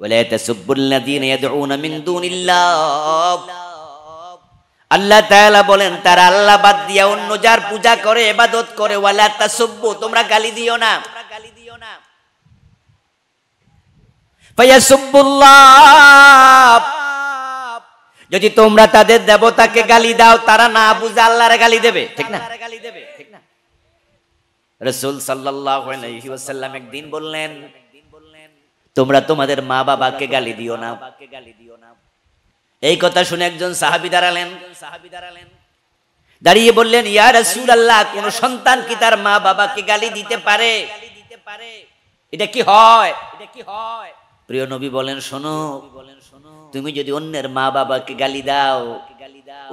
ওয়ালা তাসুব্বুল্লাযীনা ইয়াদউনা মিন দুনিল্লাহ, আল্লাহ তাআলা বলেন তারা আল্লাহ বাদ দিয়া অন্য যার পূজা করে ইবাদত করে, ওয়ালা তাসুব্বু, তোমরা গালি দিও না। ফায়াসুব্বুল্লাহ, যদি তোমরা তাদের দেবতাকে গালি দাও, তারা না বুঝে আল্লাহরে গালি দেবে, ঠিক না? রাসূল সাল্লাল্লাহু আলাইহি ওয়াসাল্লাম একদিন বললেন, তোমরা তোমাদের মা বাবাকে গালি দিও না। এই কথা শুনে একজন সাহাবী দাঁড়ালেন, দাঁড়িয়ে বললেন, ইয়া রাসূলুল্লাহ, কোন সন্তান কি তার মা বাবাকে গালি দিতে পারে? এটা কি হয়? প্রিয় নবী বলেন, শোনো, তুমি যদি অন্যের মা বাবাকে গালি দাও,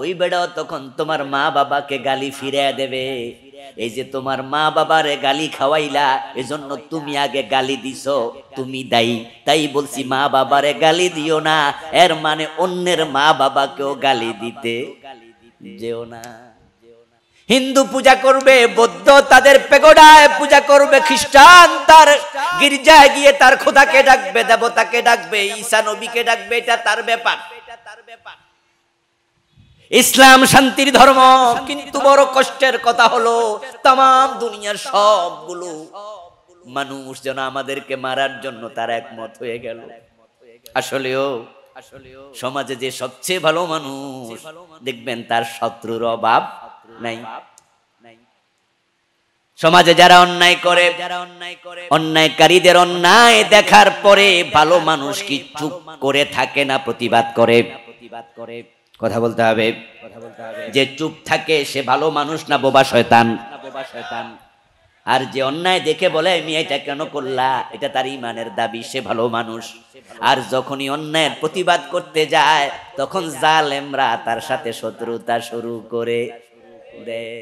ওই বেড়াও তখন তোমার মা বাবাকে গালি ফিরিয়ে দেবে। এই যে তোমার মা বাবারে গালি খাওয়াইলা, এজন্য তুমি আগে গালি দিছো, তুমি দায়ী। তাই বলছি মা বাবারে গালি দিও না, এর মানে অন্যের মা বাবাকেও গালি দিতে যেও না। হিন্দু পূজা করবে, বৌদ্ধ তাদের পেগোডায় পূজা করবে, খ্রিস্টান তার গির্জায় গিয়ে তার খোদাকে ডাকবে, দেবতাকে ডাকবে, ঈসা নবীকে ডাকবে, এটা তার ব্যাপার। ইসলাম শান্তির ধর্ম, কিন্তু বড় কষ্টের কথা হলো তাম দুনিয়ার সবগুলো মানুষ যেন আমাদেরকে মারার জন্য তার একমত হয়ে গেল। আসলেও সমাজে যে সবচেয়ে ভালো মানুষ, দেখবেন তার শত্রুর অভাব নাই। সমাজে যারা অন্যায় করে, অন্যায়কারীদের অন্যায় দেখার পরে ভালো মানুষ কি চুপ করে থাকে না, প্রতিবাদ করে। কথা বলতে হবে, যে চুপ থাকে সে ভালো মানুষ না বোবা শয়তান? আর যে অন্যায় দেখে বলে আমি এটা কেন করলা, এটা তার ঈমানের দাবি, সে ভালো মানুষ। আর যখনই অন্যায়ের প্রতিবাদ করতে যায়, তখন জালেমরা তার সাথে শত্রুতা শুরু করে দেয়।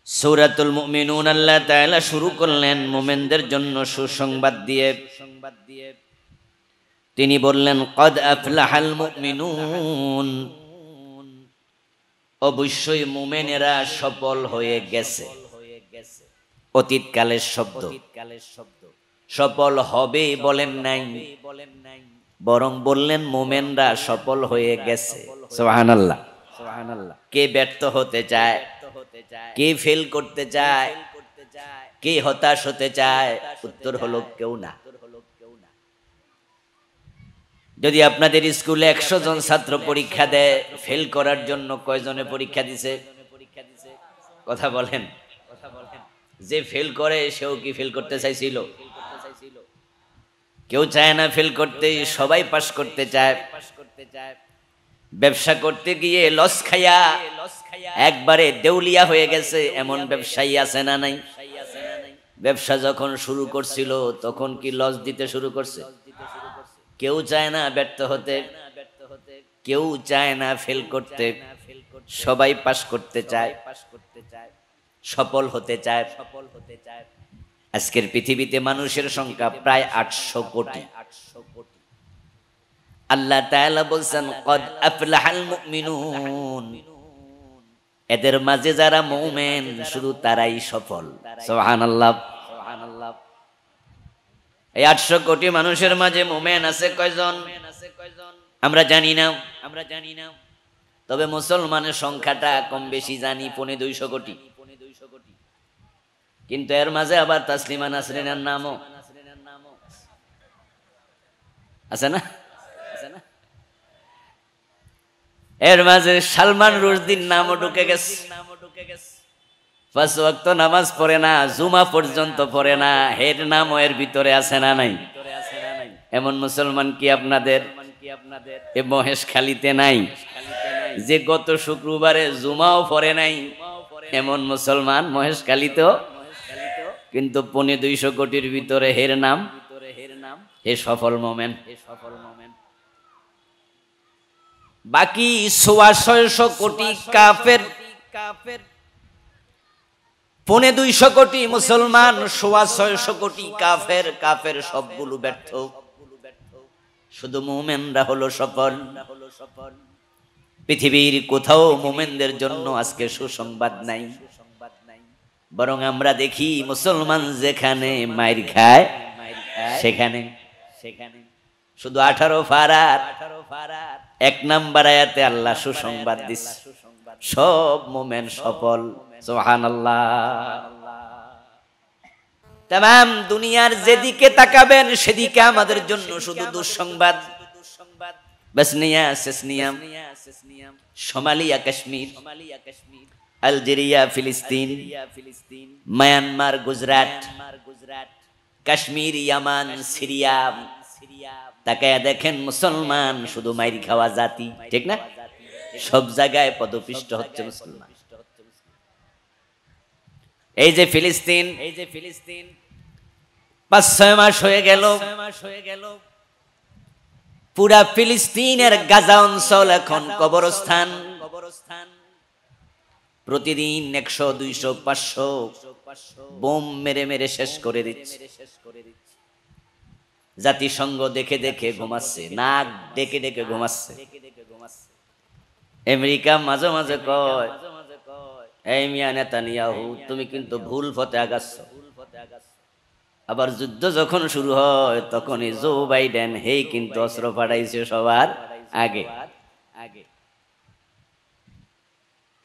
সূরাতুল মুমিনুন আল্লাহ তাআলা শুরু করলেন মুমিনদের জন্য সুসংবাদ দিয়ে। তিনি বললেন, ক্বাদ আফলাহাল মুমিনুন, অবশ্যই মুমিনেরা সফল হয়ে গেছে। অতীতকালের শব্দ, সফল হবে বলেন নাই, বরং বললেন মুমিনরা সফল হয়ে গেছে। সুবহানাল্লাহ। কে ব্যর্থ হতে চায়, কে ফেল করতে চায়, কে হতাশ হতে চায়? উত্তর হলো কেউ না। যদি আপনাদের স্কুলে 100 জন ছাত্র পরীক্ষা দেয়, ফেল করার জন্য কয়জনে পরীক্ষা দিছে? কথা বলেন। যে ফেল করে সেও কি ফেল করতে চাইছিল? কেউ চায় না ফেল করতে, সবাই পাস করতে চায়। ব্যবসা করতে গিয়ে লস খাইয়া একবারে দেউলিয়া হয়ে গেছে এমন ব্যবসায়ী আছে না নাই? ব্যবসা যখন শুরু করছিল তখন কি লস দিতে শুরু করছে? কেউ চায় না ব্যর্থ হতে, কেউ চায় না ফেল করতে, সবাই পাস করতে চায়, সফল হতে চায়। আজকের পৃথিবীতে মানুষের সংখ্যা প্রায় 800 কোটি। আল্লাহ তাআলা বলছেন, ক্বাদ আফলাহাল মুমিনুন, এদের মাঝে যারা মুমিন শুধু তারাই সফল। সুবহানাল্লাহ। এই 800 কোটি মানুষের মাঝে মুমিন আছে কয়জন আমরা জানি না। তবে মুসলমানের সংখ্যাটা কম বেশি জানি, 250 কোটি। কিন্তু এর মাঝে আবার তাসলিমা নাসরিনের নামও আছে না? এর মাঝে সালমান রুশদির নামও ঢুকে গেছে। 5 ওয়াক্ত নামাজ পড়ে না, জুমা পর্যন্ত পড়ে না, এর নামও এর ভিতরে আছে না নাই? এমন মুসলমান কি আপনাদের এ মহেশখালীতে নাই? যে গত শুক্রবারে জুমাও পড়ে নাই, এমন মুসলমান মহেশখালীতেও, কিন্তু 250 কোটির ভিতরে হের নাম, হে সফল মোমেন। বাকি 650 কোটি কাফের, 250 কোটি মুসলমান, 650 কোটি কাফের। কাফের সবগুলো ব্যর্থ, শুধু মুমিনরা হলো সফল। পৃথিবীর কোথাও মুমিনদের জন্য আজকে সুসংবাদ নাই, বরং আমরা দেখি মুসলমান যেখানে মাইর খায় সেখানে শুধু 18 পারার 1 নাম্বার আয়াতে আল্লাহ সুসংবাদ দিচ্ছে, সব মোমেন সফল। সুবহানাল্লাহ। তাম দুনিয়ার যেদিকে তাকাবেন সেদিকে আমাদের জন্য শুধু দুঃসংবাদ। বসনিয়া, সেসনিয়াম, সোমালিয়া, কাশ্মীর, আলজেরিয়া, ফিলিস্তিন, মায়ানমার, গুজরাট, কাশ্মীর, ইয়ামান, সিরিয়া, তাকায়া দেখেন মুসলমান শুধু মাইর খাওয়া জাতি, ঠিক না? সব জায়গায় পদপিষ্ট হচ্ছে মুসলমান। এই যে ফিলিস্তিন, 5-6 মাস হয়ে গেল, পুরা ফিলিস্তিনের গাজা অঞ্চল এখন কবরস্থান। প্রতিদিন 100, 200, 500 বোম মেরে মেরে শেষ করে দিচ্ছে। জাতিসংঘ দেখে দেখে ঘুমাচ্ছে, নাক ডেকে ডেকে ঘুমাচ্ছে। আমেরিকা মাঝে মাঝে কয়, এই মিয়া নেতানিয়াহু, তুমি কিন্তু ভুল পথে আগাচ্ছ। আবার যুদ্ধ যখন শুরু হয় তখনই জো বাইডেন হেই কিন্তু অস্ত্র পাঠাইছে সবার আগে।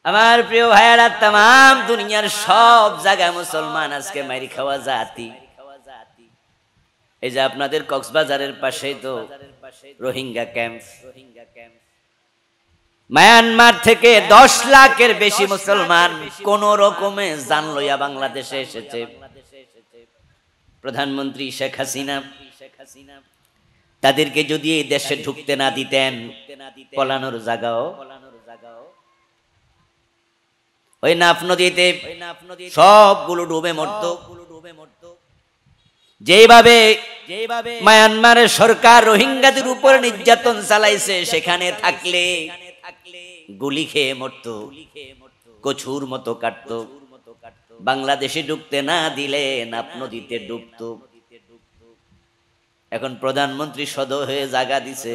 আমার প্রিয় ভাইয়েরা, তাম দুনিয়ার সব জায়গায় মুসলমান আজকে মাইর খাওয়া জাতি। এই যে আপনাদের কক্সবাজারের পাশেই তো রোহিঙ্গা ক্যাম্প। মায়ানমার থেকে 10 লাখের বেশি মুসলমান কোন রকমে জান লইয়া বাংলাদেশে এসেছে। প্রধানমন্ত্রী শেখ হাসিনা তাদেরকে যদি এই দেশে ঢুকতে না দিতেন, পলানোর জায়গাও ওই নাফ নদীতে সবগুলো ডুবে মরত। যেভাবে মায়ানমারের সরকার রোহিঙ্গাদের উপর নির্যাতন চালাইছে, সেখানে থাকলে গুলি খেয়ে মরত, কচুর মতো কাটতো। বাংলাদেশে ঢুকতে না দিলে নাফ নদীতে ডুবতো। এখন প্রধানমন্ত্রী সদয় হয়ে জায়গা দিছে,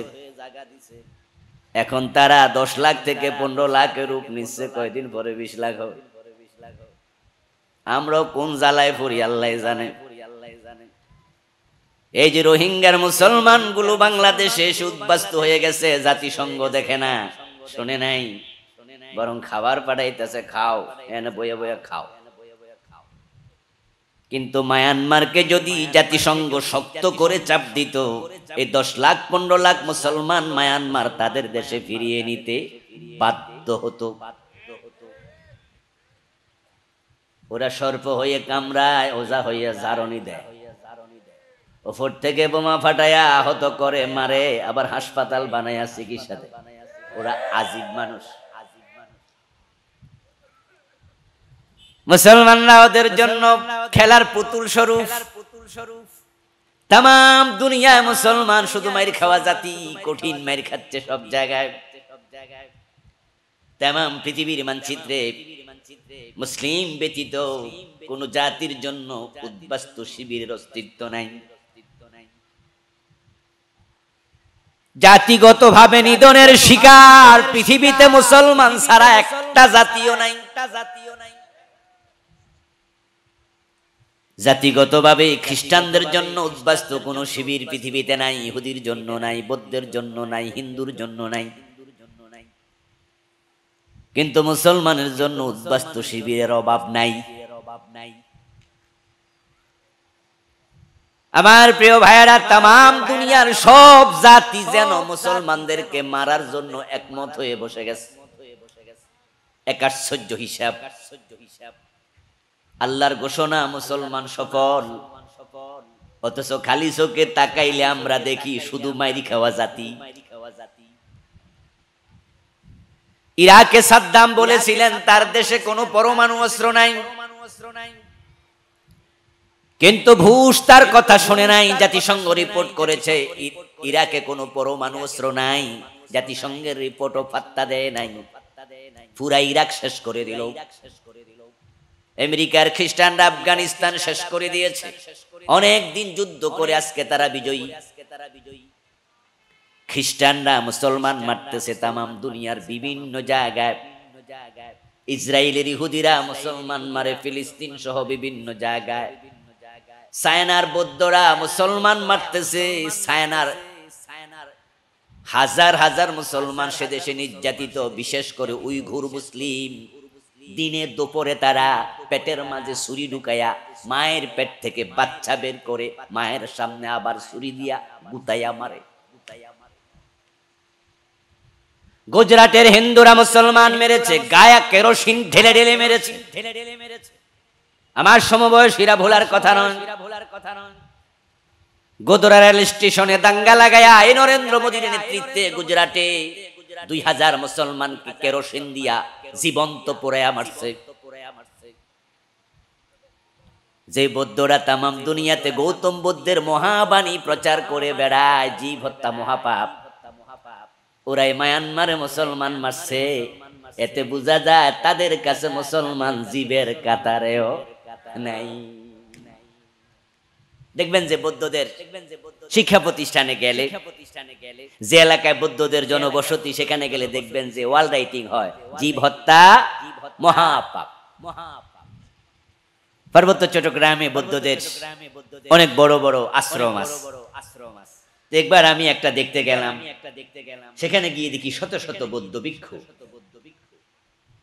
এখন তারা 10 লাখ থেকে 15 লাখের রূপ নিচ্ছে, কয়দিন পরে 20 লাখ হবে। আমরাও কোন জ্বালায় পড়ি আল্লাহ জানে। এই যে রোহিঙ্গার মুসলমান গুলো বাংলাদেশে এসে উদ্বাস্ত হয়ে গেছে, জাতিসংঘ দেখে না, শুনে নাই, বরং খাবার পাঠাইতেছে, খাও, এনে বইয়া বইয়া খাও। কিন্তু মায়ানমারকে যদি জাতিসংঘ শক্ত করে চাপ দিত, এই 10 লাখ 15 লাখ মুসলমান মায়ানমার তাদের দেশে ফিরিয়ে নিতে বাধ্য হতো। ওরা সর্প হয়ে কামড়ায়, ওজা হইয়া জারনি দেয়, ওপর থেকে বোমা ফাটাইয়া আহত করে, মারে, আবার হাসপাতাল বানাইয়া চিকিৎসা দেয়। ওরা আজীব মানুষ। মুসলমানরা ওদের জন্য খেলার পুতুল স্বরূপ। তাম দুনিয়ায় মুসলমান শুধু মাইর খাওয়া জাতি, কঠিন মাইর খাচ্ছে সব জায়গায়। তাম পৃথিবীর মানচিত্রে মুসলিম ব্যতীত কোন জাতির জন্য উদ্বাস্তু শিবিরের অস্তিত্ব নাই। জাতিগতভাবে নিধনের শিকার পৃথিবীতে মুসলমান ছাড়া একটা জাতিও নাই। জাতিগতভাবে খ্রিস্টানদের জন্য উদ্বাস্তু কোন শিবির পৃথিবীতে নাই, ইহুদির জন্য নাই, বৌদ্ধের জন্য নাই, হিন্দুর জন্য নাই। কিন্তু মুসলমানের জন্য উদ্বাস্তু শিবিরের অভাব নাই। আমার প্রিয় ভাইয়েরা, তাম দুনিয়ার সব জাতি যেন মুসলমানদেরকে মারার জন্য একমত হয়ে বসে গেছে। এক আশ্চর্য হিসাব। আল্লাহর ঘোষণা, মুসলমান সফল, অথচ খালি চোখে তাকাইলে আমরা দেখি শুধু মাইরি খাওয়া জাতি। ইরাকে সাদ্দাম বলেছিলেন তার দেশে কোনো পরমাণু অস্ত্র নাই, কিন্তু বুশ তার কথা শুনে নাই। জাতিসংঘ রিপোর্ট করেছে ইরাকে কোনো পরমাণু অস্ত্র নাই, জাতিসংঘের রিপোর্টও পাত্তা দেয় নাই। পুরা ইরাক শেষ করে দিল। আমেরিকার খ্রিস্টানরা আফগানিস্তান শেষ করে দিয়েছে। অনেক দিন যুদ্ধ করে আজকে তারা বিজয়ী। খ্রিস্টানরা মুসলমান মারতেছে তাম দুনিয়ার বিভিন্ন জায়গায়। ইসরায়েলের ইহুদিরা মুসলমান মারে ফিলিস্তিন সহ বিভিন্ন জায়গায়। চায়নার বৌদ্ধরা মুসলমান মারতেছে, চায়নার হাজার হাজার মুসলমান সে দেশে নির্যাতিত, বিশেষ করে উইঘুর মুসলিম। দিনে দুপুরে তারা পেটের মাঝে ছুরি ঢুকাইয়া মায়ের পেট থেকে বাচ্চা বের করে মায়ের সামনে আবার ছুরি দিয়া গুতাইয়া মারে। গুজরাটের হিন্দুরা মুসলমান মেরেছে, গায়ে কেরোসিন ঢেলে ঢেলে মেরেছে। আমার সমবয়সীরা ভোলার কথা নয়। গোদরা রেল স্টেশনে দাঙ্গা লাগায়া এই নরেন্দ্র মোদীর নেতৃত্বে গুজরাটে 2000 মুসলমানকে কেরোসিন দিয়া জীবন্ত পোড়ায়া মারছে। যে বৌদ্ধরা তামাম দুনিয়াতে গৌতম বুদ্ধের মহাবাণী প্রচার করে বেড়ায়, জীব হত্যা মহাপাপ, ওরাই মায়ানমারে মুসলমান মারছে। এতে বোঝা যায় তাদের কাছে মুসলমান জীবের কাতারেও নাই। দেখবেন যে বৌদ্ধদের শিক্ষা প্রতিষ্ঠানে গেলে, যে এলাকায় বৌদ্ধদের জনবসতি, সেখানে গেলে দেখবেন যে ওয়াল রাইটিং হয়, জীব হত্যা মহাপাপ। পার্বত্য চট্টগ্রামে বৌদ্ধদের অনেক বড় বড় আশ্রম আছে। একবার আমি একটা দেখতে গেলাম, সেখানে গিয়ে দেখি শত শত বৌদ্ধ ভিক্ষু।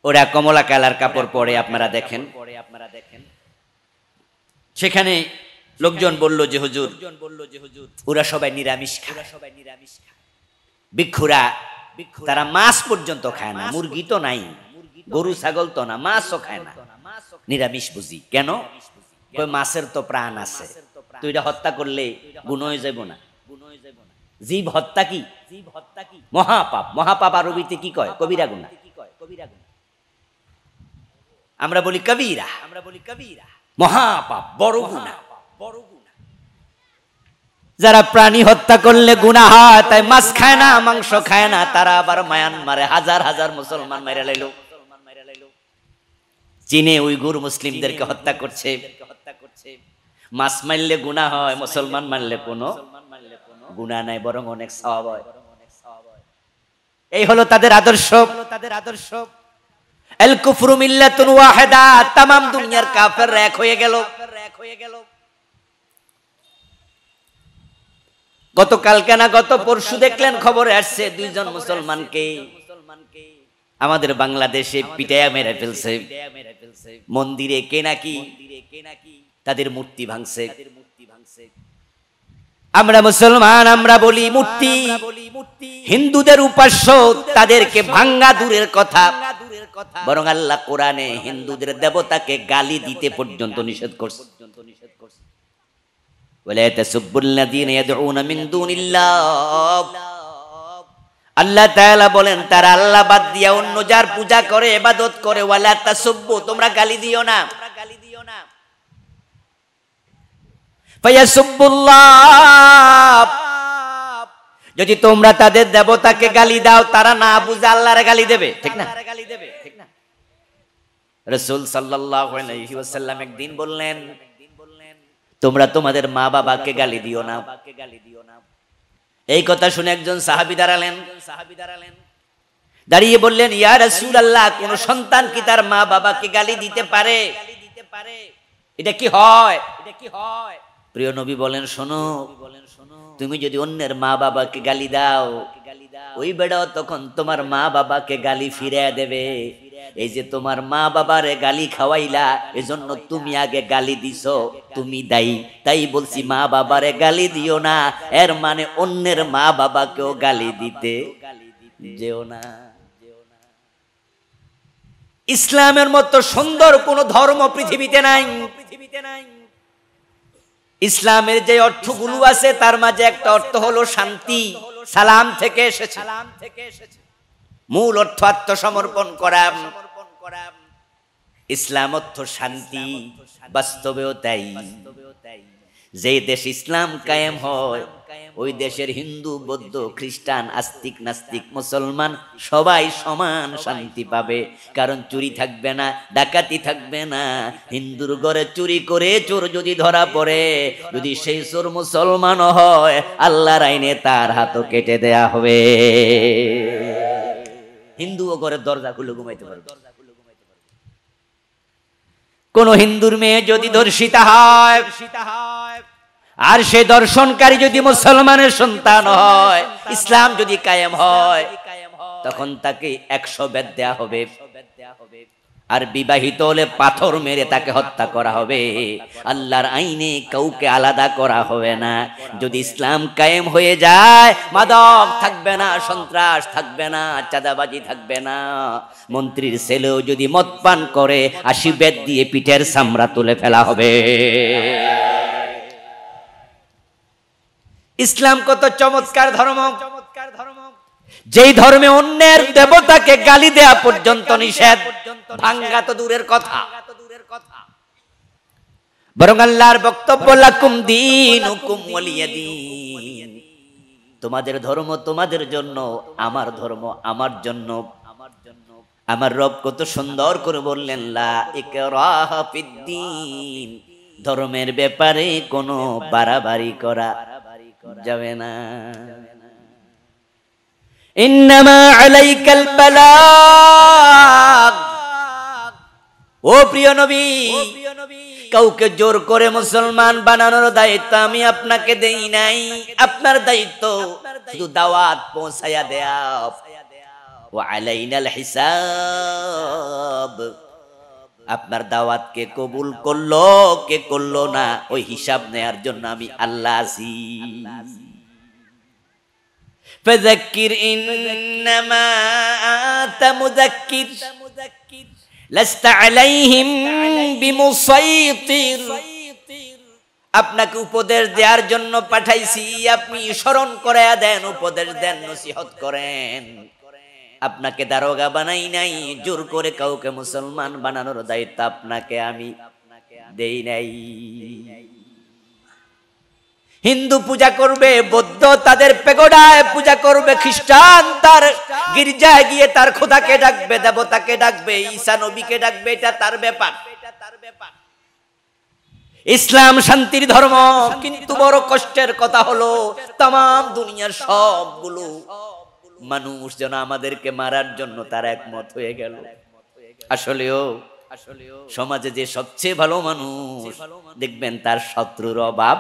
ওরা কমলা কালার কাপড় পরে, আপনারা দেখেন। সেখানে লোকজন বলল যে হুজুর, ওরা সবাই নিরামিষ খায়। ভিক্ষুরা তারা মাছ পর্যন্ত খায় না, মুরগি তো নাই, গরু ছাগল তো না, মাছও খায় না, নিরামিষ বুঝি। কেন? মাছের তো প্রাণ আছে, তো এটা হত্যা করলে গুণ হয়ে যাব না? জীব হত্যা কি মহাপাপ। মহাপাপ আরবিতে কি কয়? কবিরা গুনাহ। আমরা বলি কবিরা, মহাপাপ, বড় গুনাহ। যারা প্রাণী হত্যা করলে গুনাহ হয়, তাই মাছ খায় না, মাংস খায় না, তারা আবার মায়ানমারে হাজার হাজার মুসলমান মেরে লাইল। চীনে উইঘুর মুসলিমদেরকে হত্যা করছে। মাছ মারলে গুনাহ হয়, মুসলমান মারলে কোনো গুনাহ নাই, বরং অনেক সওয়াব হয়। এই হলো তাদের আদর্শ। আল কুফরু মিল্লাতুন ওয়াহিদা, तमाम দুনিয়ার কাফেররা এক হয়ে গেল। গতকালকে না গত পরশু দেখলেন খবরে আসছে, 2 জন মুসলমানকে আমাদের বাংলাদেশে পিটাইয়া মেরে ফেলছে। মন্দিরে কে নাকি তাদের মূর্তি ভাঙছে। আমরা মুসলমান, আমরা বলি মূর্তি হিন্দুদের উপাস্য, তাদেরকে ভাঙ্গা দূরের কথা, বরং আল্লাহ কোরআনে হিন্দুদের দেবতাকে গালি দিতে পর্যন্ত নিষেধ করছে। ওয়ালা তাসুবুল্লাযীনা ইয়াদউনা মিন দুনিল্লাহ, আল্লাহ তাআলা বলেন তারা আল্লাহ বাদ দিয়া অন্য যার পূজা করে, ইবাদত করে। ওয়ালা তাসুব্বু, তোমরা গালি দিও না। ফায়াসুবুল্লাহ, যদি তোমরা তাদের দেবতাকে গালি দাও, তারা না বুঝে আল্লাহরে গালি দেবে, ঠিক না? রাসূল সাল্লাল্লাহু আলাইহি ওয়াসাল্লাম একদিন বললেন, তোমরা তোমাদের মা বাবাকে গালি দিও না। এই কথা শুনে একজন সাহাবী দাঁড়ালেন, দাঁড়িয়ে বললেন, ইয়া রাসূলুল্লাহ, কোন সন্তান কি তার মা বাবাকে গালি দিতে পারে? এটা কি হয়? প্রিয় নবী বলেন, শোনো, তুমি যদি অন্যের মা বাবাকে গালি দাও, ওই বেড়াও তখন তোমার মা বাবাকে গালি ফিরিয়ে দেবে। এই যে তোমার মা বাবারে গালি খাওয়াইলা, এজন্য তুমি আগে গালি দিছো, তুমি দায়ী। তাই বলছি মা বাবারে গালি দিও না, এর মানে অন্যের মা বাবাকেও গালি দিতে যেও না। ইসলামের মতো সুন্দর কোন ধর্ম পৃথিবীতে নাই। ইসলামের যে অর্থগুলো আছে, তার মাঝে একটা অর্থ হলো শান্তি, সালাম থেকে এসেছে। মূল অর্থ আত্মসমর্পণ করা। ইসলাম অর্থ শান্তি, বাস্তবেও তাই। যে দেশ ইসলাম কায়েম হয়, ওই দেশের হিন্দু, বৌদ্ধ, খ্রিস্টান, আস্তিক, নাস্তিক, মুসলমান সবাই সমান শান্তি পাবে। কারণ চুরি থাকবে না, ডাকাতি থাকবে না। হিন্দুর ঘরে চুরি করে চোর যদি ধরা পড়ে, যদি সেই চোর মুসলমান হয়, আল্লাহর আইনে তার হাতও কেটে দেয়া হবে। হিন্দুও ঘরের দরজা খুলে ঘুমাইতে পারবে। কোন হিন্দুর মেয়ে যদি ধর্ষিতা হয়, আর সে দর্শনকারী যদি মুসলমানের সন্তান হয়, ইসলাম যদি কায়েম হয়, তখন তাকে 100 বেত দেয়া হবে। আর বিবাহিত হলে পাথর মেরে তাকে হত্যা করা হবে। আল্লাহর আইনে কাউকে আলাদা করা হবে না। যদি ইসলাম কায়েম হয়ে যায়, মাদক থাকবে না, সন্ত্রাস থাকবে না, চাঁদাবাজি থাকবে না। মন্ত্রীর ছেলেও যদি মদ পান করে 80 বেত দিয়ে পিঠের চামড়া তুলে ফেলা হবে। ইসলাম কত চমৎকার ধর্ম, যেই ধর্মে অন্যের দেবতাকে গালি দেয়া পর্যন্ত নিষেধ, ভাঙ্গা তো দূরের কথা। বরং আল্লাহর বক্তব্য, লাকুম দীনুকুম ওয়ালিয়া দীন, তোমাদের ধর্ম তোমাদের জন্য, আমার ধর্ম আমার জন্য। আমার রব কত সুন্দর করে বললেন, লা ইকরাহা ফিদ্দীন, ধর্মের ব্যাপারে কোনো বাড়াবাড়ি করা যাবে না। ইন্নামা আলাইকাল বালাগ, ও প্রিয় নবী, কাউকে জোর করে মুসলমান বানানোর দায়িত্ব আমি আপনাকে দেই নাই। আপনার দায়িত্ব শুধু দাওয়াত পৌঁছায়া দেয়া। ওয়া আলাইনাল হিসাব, আপনার দাওয়াত কে কবুল করলো কে করলো না, ওই হিসাব নেয়ার জন্য আমি আল্লাহ আছি। ফাযাক্কির ইন্নামা আনতা মুযাক্কির লাস্তা আলাইহিম বিমুসাইতির, আপনাকে উপদেশ দেওয়ার জন্য পাঠাইছি, আপনি স্মরণ করায়া দেন, উপদেশ দেন, নসিহত করেন। আপনাকে দারোগা বানাই নাই, জোর করে কাউকে মুসলমান বানানোর দায়িত্ব আপনাকে আমি দেই নাই। হিন্দু পূজা করবে, বৌদ্ধ তাদের পেগোডায় পূজা করবে, খ্রিস্টান তার গির্জায় গিয়ে তার খোদাকে ডাকবে, দেবতাকে ডাকবে, ঈসা নবীকে ডাকবে, এটা তার ব্যাপার। ইসলাম শান্তির ধর্ম। কিন্তু বড় কষ্টের কথা হলো, তাম দুনিয়ার সবগুলো মানুষ যেন আমাদেরকে মারার জন্য তার একমত হয়ে গেল। আসলেও সমাজে যে সবচেয়ে ভালো মানুষ, দেখবেন তার শত্রুর অভাব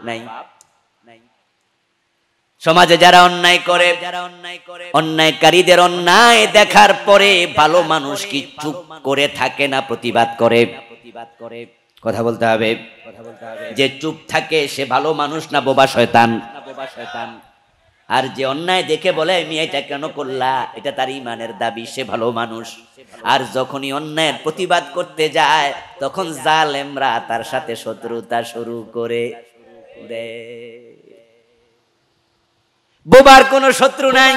নাই। সমাজে যারা অন্যায় করে, অন্যায়কারীদের অন্যায় দেখার পরে ভালো মানুষ কি চুপ করে থাকে না, প্রতিবাদ করে। কথা বলতে হবে, যে চুপ থাকে সে ভালো মানুষ না বোবা শয়তান। আর যে অন্যায় দেখে বলে আমি এটা কেন করলা, এটা তার ঈমানের দাবি, সে ভালো মানুষ। আর যখনই অন্যায়ের প্রতিবাদ করতে যায়, তখন জালেমরা তার সাথে শত্রুতা শুরু করে দেয়। বোবার কোনো শত্রু নাই।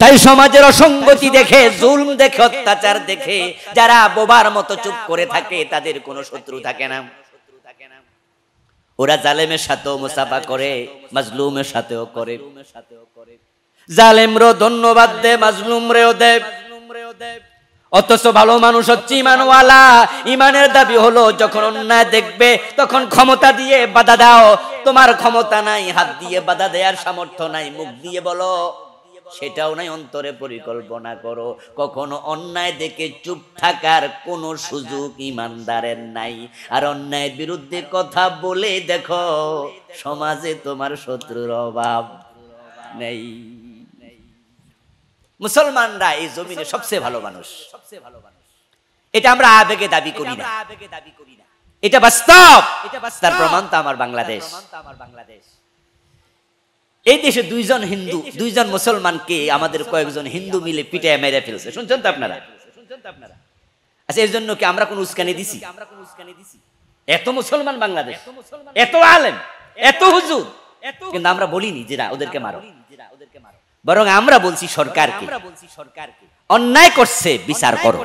তাই সমাজের অসঙ্গতি দেখে, জুলম দেখে, অত্যাচার দেখে যারা বোবার মতো চুপ করে থাকে, তাদের কোনো শত্রু থাকে না। ওরা জালেমের সাথেও মুসাফা করে, মাজলুমের সাথেও করে। জালেমরও ধন্যবাদ দে, মাজলুমরেও দে। অথচ ভালো মানুষ হচ্ছে ঈমানওয়ালা। ঈমানের দাবি হলো, যখন অন্যায় দেখবে তখন ক্ষমতা দিয়ে বাধা দাও। তোমার ক্ষমতা নাই, হাত দিয়ে বাধা দেওয়ার সামর্থ্য নাই, মুখ দিয়ে বলো, সেটাও নাই, অন্তরে পরিকল্পনা করো। কখনো অন্যায় দেখে চুপ থাকার কোনো সুযোগ ঈমানদারের নাই। আর অন্যায়ের বিরুদ্ধে কথা বলে দেখো, সমাজে তোমার শত্রুর অভাব নেই। মুসলমানরা এই জমিনে সবচেয়ে ভালো মানুষ, এটা আমরা আবেগে দাবি করি না, এটা বাস্তব। তার প্রমাণ তো আমার বাংলাদেশ। এই দেশে দুইজন মুসলমানকে আমাদের কয়েকজন হিন্দু মিলে পিটায় মেরে ফেলছে, শুনছেন তো আপনারা? আচ্ছা, এর জন্য কি আমরা কোন উস্কানি দিছি? এত মুসলমান বাংলাদেশ, এত আলেম, এত হুজুর, কিন্তু আমরা বলিনি যে ওদেরকে মারো। বরং আমরা বলছি সরকারকে, অন্যায় করছে বিচার করো।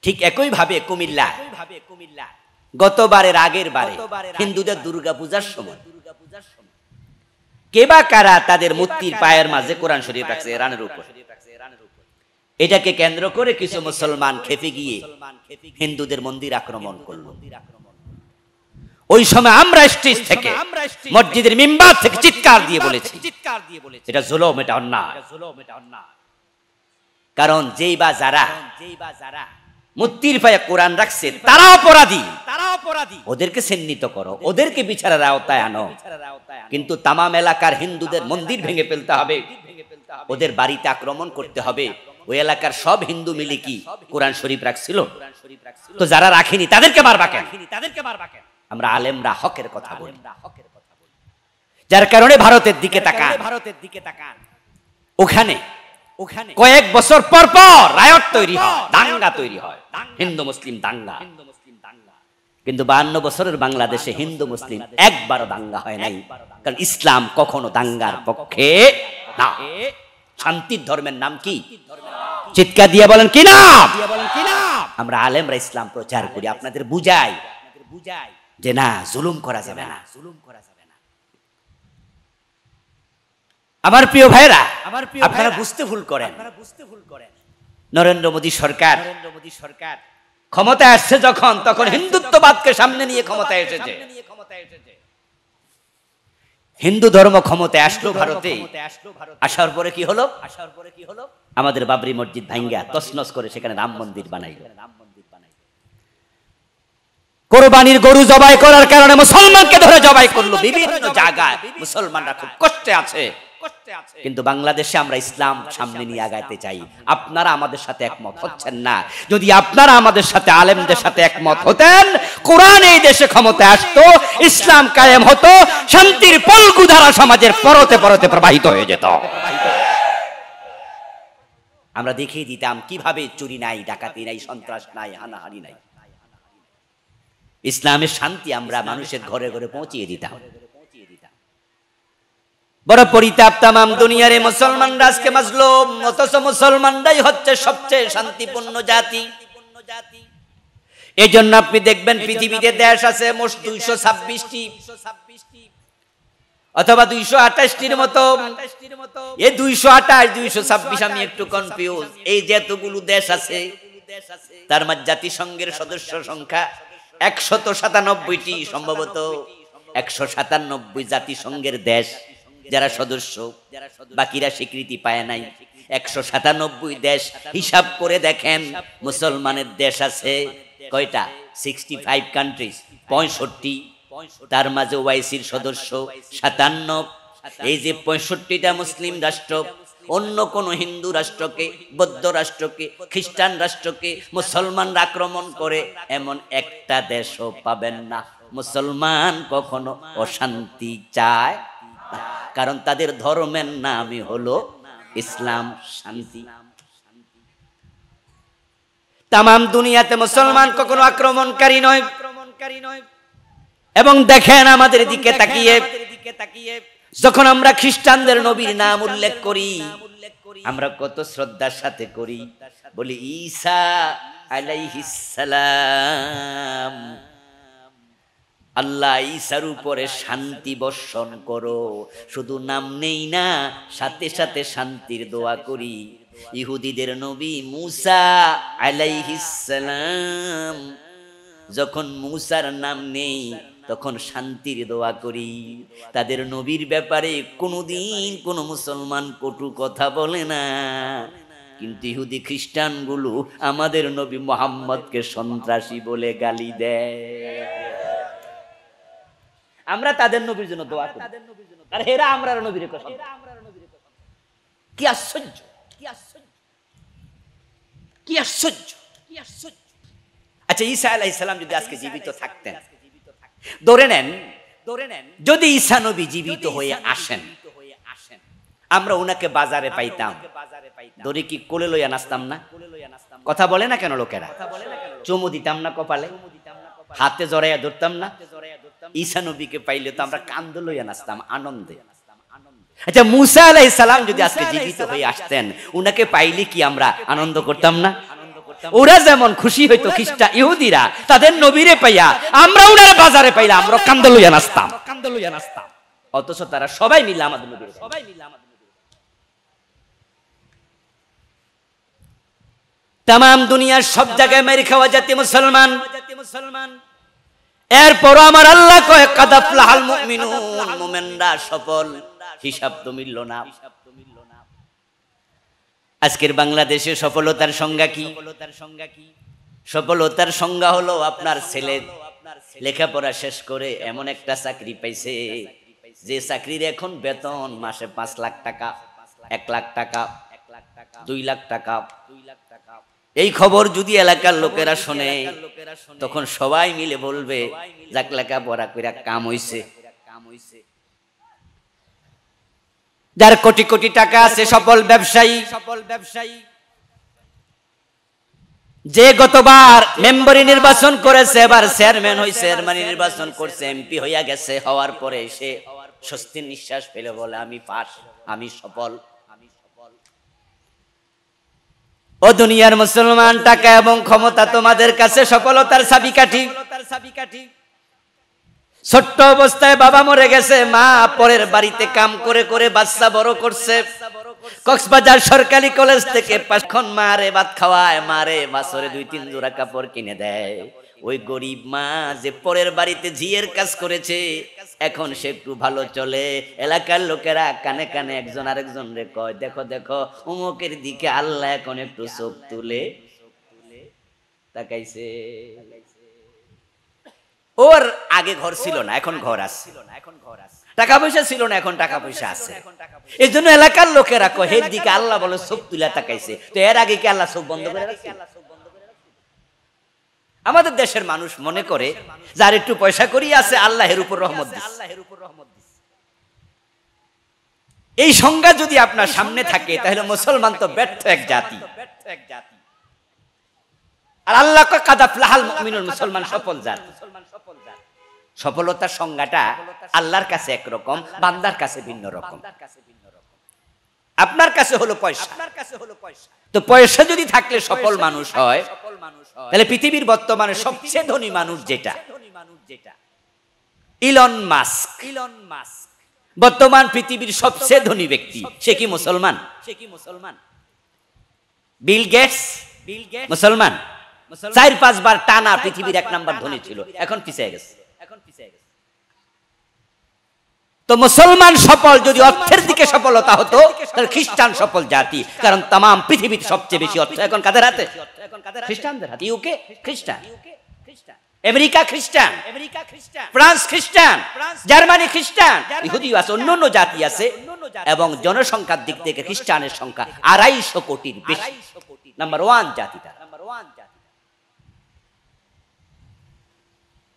ঠিক একই ভাবে কুমিল্লা গতবারের আগের বারে হিন্দুদের দুর্গা পূজার সময় কে বা কারা তাদের মূর্তির পায়ের মাঝে কোরআন শরীফ রাখছে রানের উপর। এটাকে কেন্দ্র করে কিছু মুসলমান খেপে গিয়ে হিন্দুদের মন্দির আক্রমণ করলো। ওই সময় আমরা স্টেজ থেকে, মসজিদের মিম্বার থেকে চিৎকার দিয়ে বলেছি, এটা জুলুম, এটা অন্যায়। কারণ যেই বা যারা মুক্তির পায়ে কোরআন রাখছে, তারা অপরাধী, ওদেরকে চিহ্নিত করো, ওদেরকে বিচারের আওতায় আনো। কিন্তু তামাম এলাকার হিন্দুদের মন্দির ভেঙে ফেলতে হবে, ওদের বাড়িতে আক্রমণ করতে হবে। ওই এলাকার সব হিন্দু মিলে কি কোরআন শরীফ রাখছিল? তো যারা রাখেনি তাদেরকে মারবা কেন? আমরা আলেমরা হকের কথা বলি, যার কারণে ভারতের দিকে তাকান, ওখানে কয়েক বছর পর পর রায়ট তৈরি হয়, দাঙ্গা তৈরি হয়, হিন্দু মুসলিম দাঙ্গা। কিন্তু 52 বছরের বাংলাদেশে হিন্দু মুসলিম একবারও দাঙ্গা হয় নাই, কারণ ইসলাম কখনো দাঙ্গার পক্ষে না। শান্তির ধর্মের নাম কি? চিৎকার দিয়ে বলেন কি নাম? আমরা আলেমরা ইসলাম প্রচার করি, আপনাদের বুঝাই যে না, জুলুম করা যাবে না। আমার প্রিয় ভাইরা, আপনারা বুঝতে ভুল করেন। নরেন্দ্র মোদী সরকার ক্ষমতায় আসছে যখন, তখন হিন্দুত্ববাদকে সামনে নিয়ে ক্ষমতায় এসেছে। হিন্দু ধর্ম ক্ষমতায় আসলো ভারতে, আসার পরে কি হলো? আমাদের বাবরি মসজিদ ভাঙ্গা তছনছ করে সেখানে রাম মন্দির বানাইল। কোরবানির গরু জবাই করার কারণে মুসলমানকে ধরে জবাই করলো বিভিন্ন জায়গায়। মুসলমানরা খুব কষ্টে আছে। কিন্তু বাংলাদেশে আমরা ইসলাম সামনে নিয়ে আগাইতে চাই, আপনারা আমাদের সাথে একমত হচ্ছেন না। যদি আপনারা আমাদের সাথে আলেমদের সাথে একমত হতেন, কোরআন এই দেশে ক্ষমতায় আসতো, ইসলাম কায়েম হতো, শান্তির পলকুধারা সমাজের পরতে পরতে প্রবাহিত হয়ে যেত। আমরা দেখিয়ে দিতাম কিভাবে চুরি নাই, ডাকাতি নাই, সন্ত্রাস নাই, হানাহানি নাই। ইসলামের শান্তি আমরা মানুষের ঘরে ঘরে পৌঁছিয়ে দিতাম। বড় পরিতাপ, তামাম দুনিয়ারে মুসলমানরা আজকে মাজলুম, অথচ মুসলমানরাই হচ্ছে সবচেয়ে শান্তিপূর্ণ জাতি। এই জন্য আপনি দেখবেন পৃথিবীতে দেশ আছে মোট 226টি অথবা 228টির মতো। এই 228, 226 আমি একটু কনফিউজ। এই যেতগুলো দেশ আছে তার মাঝে জাতিসংঘের সদস্য সংখ্যা 197টি, সম্ভবত 197 জাতিসংঘের দেশ যারা সদস্য, বাকিরা স্বীকৃতি পায় নাই। 197 দেশ হিসাব করে দেখেন মুসলমানের দেশ আছে কয়টা? 65 কান্ট্রিজ, 65। তার মাঝে ওআইসির সদস্য 57। এই যে 65টা মুসলিম রাষ্ট্র, অন্য কোন হিন্দু রাষ্ট্রকে, বৌদ্ধ রাষ্ট্রকে, খ্রিস্টান রাষ্ট্রকে মুসলমানরা আক্রমণ করে এমন একটা দেশও পাবেন না। মুসলমান কখনো অশান্তি চায় না, কারণ তাদের ধর্মের নামই হলো ইসলাম, শান্তি। তামাম দুনিয়াতে মুসলমান কখনো আক্রমণকারী নয়। এবং দেখেন আমাদের দিকে তাকিয়ে, যখন আমরা খ্রিস্টানদের নবীর নাম উল্লেখ করি, আমরা কত শ্রদ্ধার সাথে করি। বলি ঈসা আলাইহিস সালাম, আল্লাহ ঈসার উপরে শান্তি বর্ষণ করো। শুধু নাম নেই না, সাথে সাথে শান্তির দোয়া করি। ইহুদিদের নবী মুসা আলাইহিস সালাম, যখন মুসার নাম নেই তখন শান্তির দোয়া করি। তাদের নবীর ব্যাপারে কোনোদিন কোনো মুসলমান কটু কথা বলে না, কিন্তু ইহুদি খ্রিস্টানগুলো আমাদের নবী মুহাম্মদকে সন্ত্রাসী বলে গালি দেয়। আমরা তাদের নবীর জন্য দোয়া করি, আর এরা আমরা নবীর কথা। কি আশ্চর্য, কি আশ্চর্য, কি আশ্চর্য, কি আশ্চর্য। আচ্ছা, ঈসা আলাইহিস সালাম যদি আজকে জীবিত থাকতেন, ধরে নেন যদি ঈসা নবী জীবিত হয়ে আসেন, আমরা ওনাকে বাজারে পাইতাম, ধরে কি কোলে লইয়া নাচতাম না? কথা বলে না কেন লোকেরা? চুমু দিতাম না কপালে, হাতে জড়াইয়া ধরতাম না? ঈসা নবীকে পাইলে তো আমরা কান্দে লইয়া নাচতাম আনন্দে। আচ্ছা, মুসা আলাইহিস সালাম যদি আজকে জীবিত হয়ে আসতেন, উনাকে পাইলে কি আমরা আনন্দ করতাম না? ওরা যেমন খুশি হইতো খ্রিস্টান ইহুদিরা তাদের নবীরে পাইয়া, আমরা ওনার বাজারে পাইলা আমরা কান্দে লইয়া নাচতাম। অথচ তারা সবাই মিলে আমাদের নবীর, তামাম দুনিয়ার সব জায়গায় মেরে খাওয়া জাতি মুসলমান। এরপর আমার আল্লাহ কয় কাদ আফলাহাল মুমিনুন, মুমিনরা সফল। হিসাব তো মিলল না। আজকের বাংলাদেশে সফলতার সংজ্ঞা কি? সফলতার সংজ্ঞা হলো আপনার ছেলে লেখাপড়া শেষ করে এমন একটা চাকরি পাইছে যে চাকরির এখন বেতন মাসে 5 লাখ টাকা, 1 লাখ টাকা, 2 লাখ টাকা। এই খবর যদি এলাকার লোকেরা শোনে তখন সবাই মিলে বলবে যাক লেখাপড়া কইরা কাম হইছে। যার কোটি কোটি টাকা আছে, সফল ব্যবসায়ী, যে গতবার মেম্বারি নির্বাচন করেছে, এবার চেয়ারম্যান হইছে, চেয়ারম্যান নির্বাচন করছে, এমপি হইয়া গেছে, হওয়ার পরে সে স্বস্তির নিঃশ্বাস ফেলে বলে আমি পাস, আমি সফল। ও দুনিয়ার মুসলমান, টাকা এবং ক্ষমতা তোমাদের কাছে সফলতার চাবিকাঠি। ছোট্ট অবস্থায় বাবা মরে গেছে, মা পরের বাড়িতে কাম করে করে বাচ্চা বড় করছে। কক্সবাজার সরকারি কলেজ থেকে পাঁচক্ষণ মারে ভাত খাওয়ায়, মারে বছরে 2-3 জোড়া কাপড় কিনে দেয়। ওই গরিব মা যে পরের বাড়িতে ঝিয়ের কাজ করেছে, এখন সে একটু ভালো চলে। এলাকার লোকেরা কানে কানে একজন আরেকজন রে কয়, দেখো দেখো অমুকের দিকে আল্লাহ এখন একটু চোখ তুলে তাকাইছে। ওর আগে ঘর ছিল না, এখন ঘর আছে। টাকা পয়সা ছিল না, এখন টাকা পয়সা আছে। এই জন্য এলাকার লোকেরা কয় এর দিকে আল্লাহ বলে চোখ তুলে তাকাইছে। তো এর আগে কি আল্লাহ চোখ বন্ধ করে রাখছে? আমাদের দেশের মানুষ মনে করে যার একটু পয়সা করি আছে আল্লাহের উপর রহমত দিচ্ছে। এই সংজ্ঞা যদি আপনার সামনে থাকে তাহলে মুসলমান তো ব্যর্থ এক জাতি। আর আল্লাহ কয় কাদ আফলাহাল মুমিনুন, মুসলমান সফল জাতি। সফলতার সংজ্ঞাটা আল্লাহর কাছে একরকম, বান্দার কাছে ভিন্ন রকম। আপনার কাছে হলো পয়সা, তো পয়সা যদি থাকলে সফল মানুষ হয়, তাহলে পৃথিবীর বর্তমানে সবচেয়ে ধনী মানুষ যেটা ইলন মাস্ক, বর্তমান পৃথিবীর সবচেয়ে ধনী ব্যক্তি, সে কি মুসলমান? বিল গেটস মুসলমান। 4-5 বার টানা পৃথিবীর 1 নাম্বার ধনী ছিল, এখন পিছিয়ে গেছে। তো মুসলমান সফল যদি অর্থের দিকে সফলতা হতো, তাহলে খ্রিস্টান সফল জাতি। কারণ তাম পৃথিবীর সবচেয়ে বেশি অর্থ এখন কাদের হাতে? খ্রিস্টানদের হাতে। ইউকে খ্রিস্টান, আমেরিকা খ্রিস্টান, ফ্রান্স খ্রিস্টান, জার্মানি খ্রিস্টান, ইহুদিও আছে, অন্যান্য জাতি আছে। এবং জনসংখ্যার দিক থেকে খ্রিস্টানের সংখ্যা 250 কোটির বেশি। নাম্বার 1 জাতি তারা।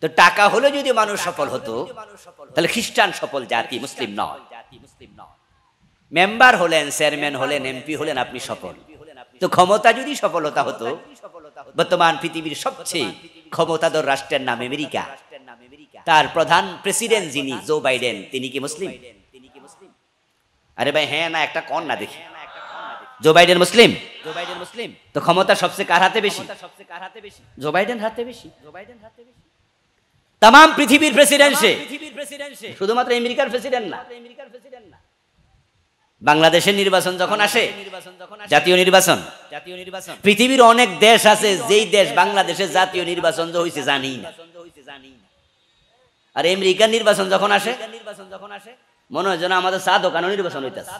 তো টাকা হলে যদি মানুষ সফল হতো, তাহলে খ্রিস্টান সফল জাতি, মুসলিম নয়। মেম্বার হলেন, চেয়ারম্যান হলেন, এমপি হলেন, আপনি সফল। তো ক্ষমতা যদি সফলতা হতো, বর্তমান পৃথিবীর সবচেয়ে ক্ষমতাধর রাষ্ট্রের নাম আমেরিকা, তার প্রধান প্রেসিডেন্ট যিনি জো বাইডেন, তিনি কি মুসলিম? আরে ভাই হ্যাঁ না একটা কন না দেখি। জো বাইডেন মুসলিম? তো ক্ষমতা সবচেয়ে কার হাতে বেশি? জো বাইডেন হাতে বেশি। তাম পৃথিবীর প্রেসিডেন্ট সে, শুধুমাত্র আমেরিকার প্রেসিডেন্ট না। বাংলাদেশের নির্বাচন যখন আসে, জাতীয় নির্বাচন, পৃথিবীর অনেক দেশ আছে যেই দেশ বাংলাদেশের জাতীয় নির্বাচন যে হয়েছে জানি না। আর আমেরিকার নির্বাচন যখন আসে, মনে হয় যেন আমাদের চা দোকানও নির্বাচন হইতেছে।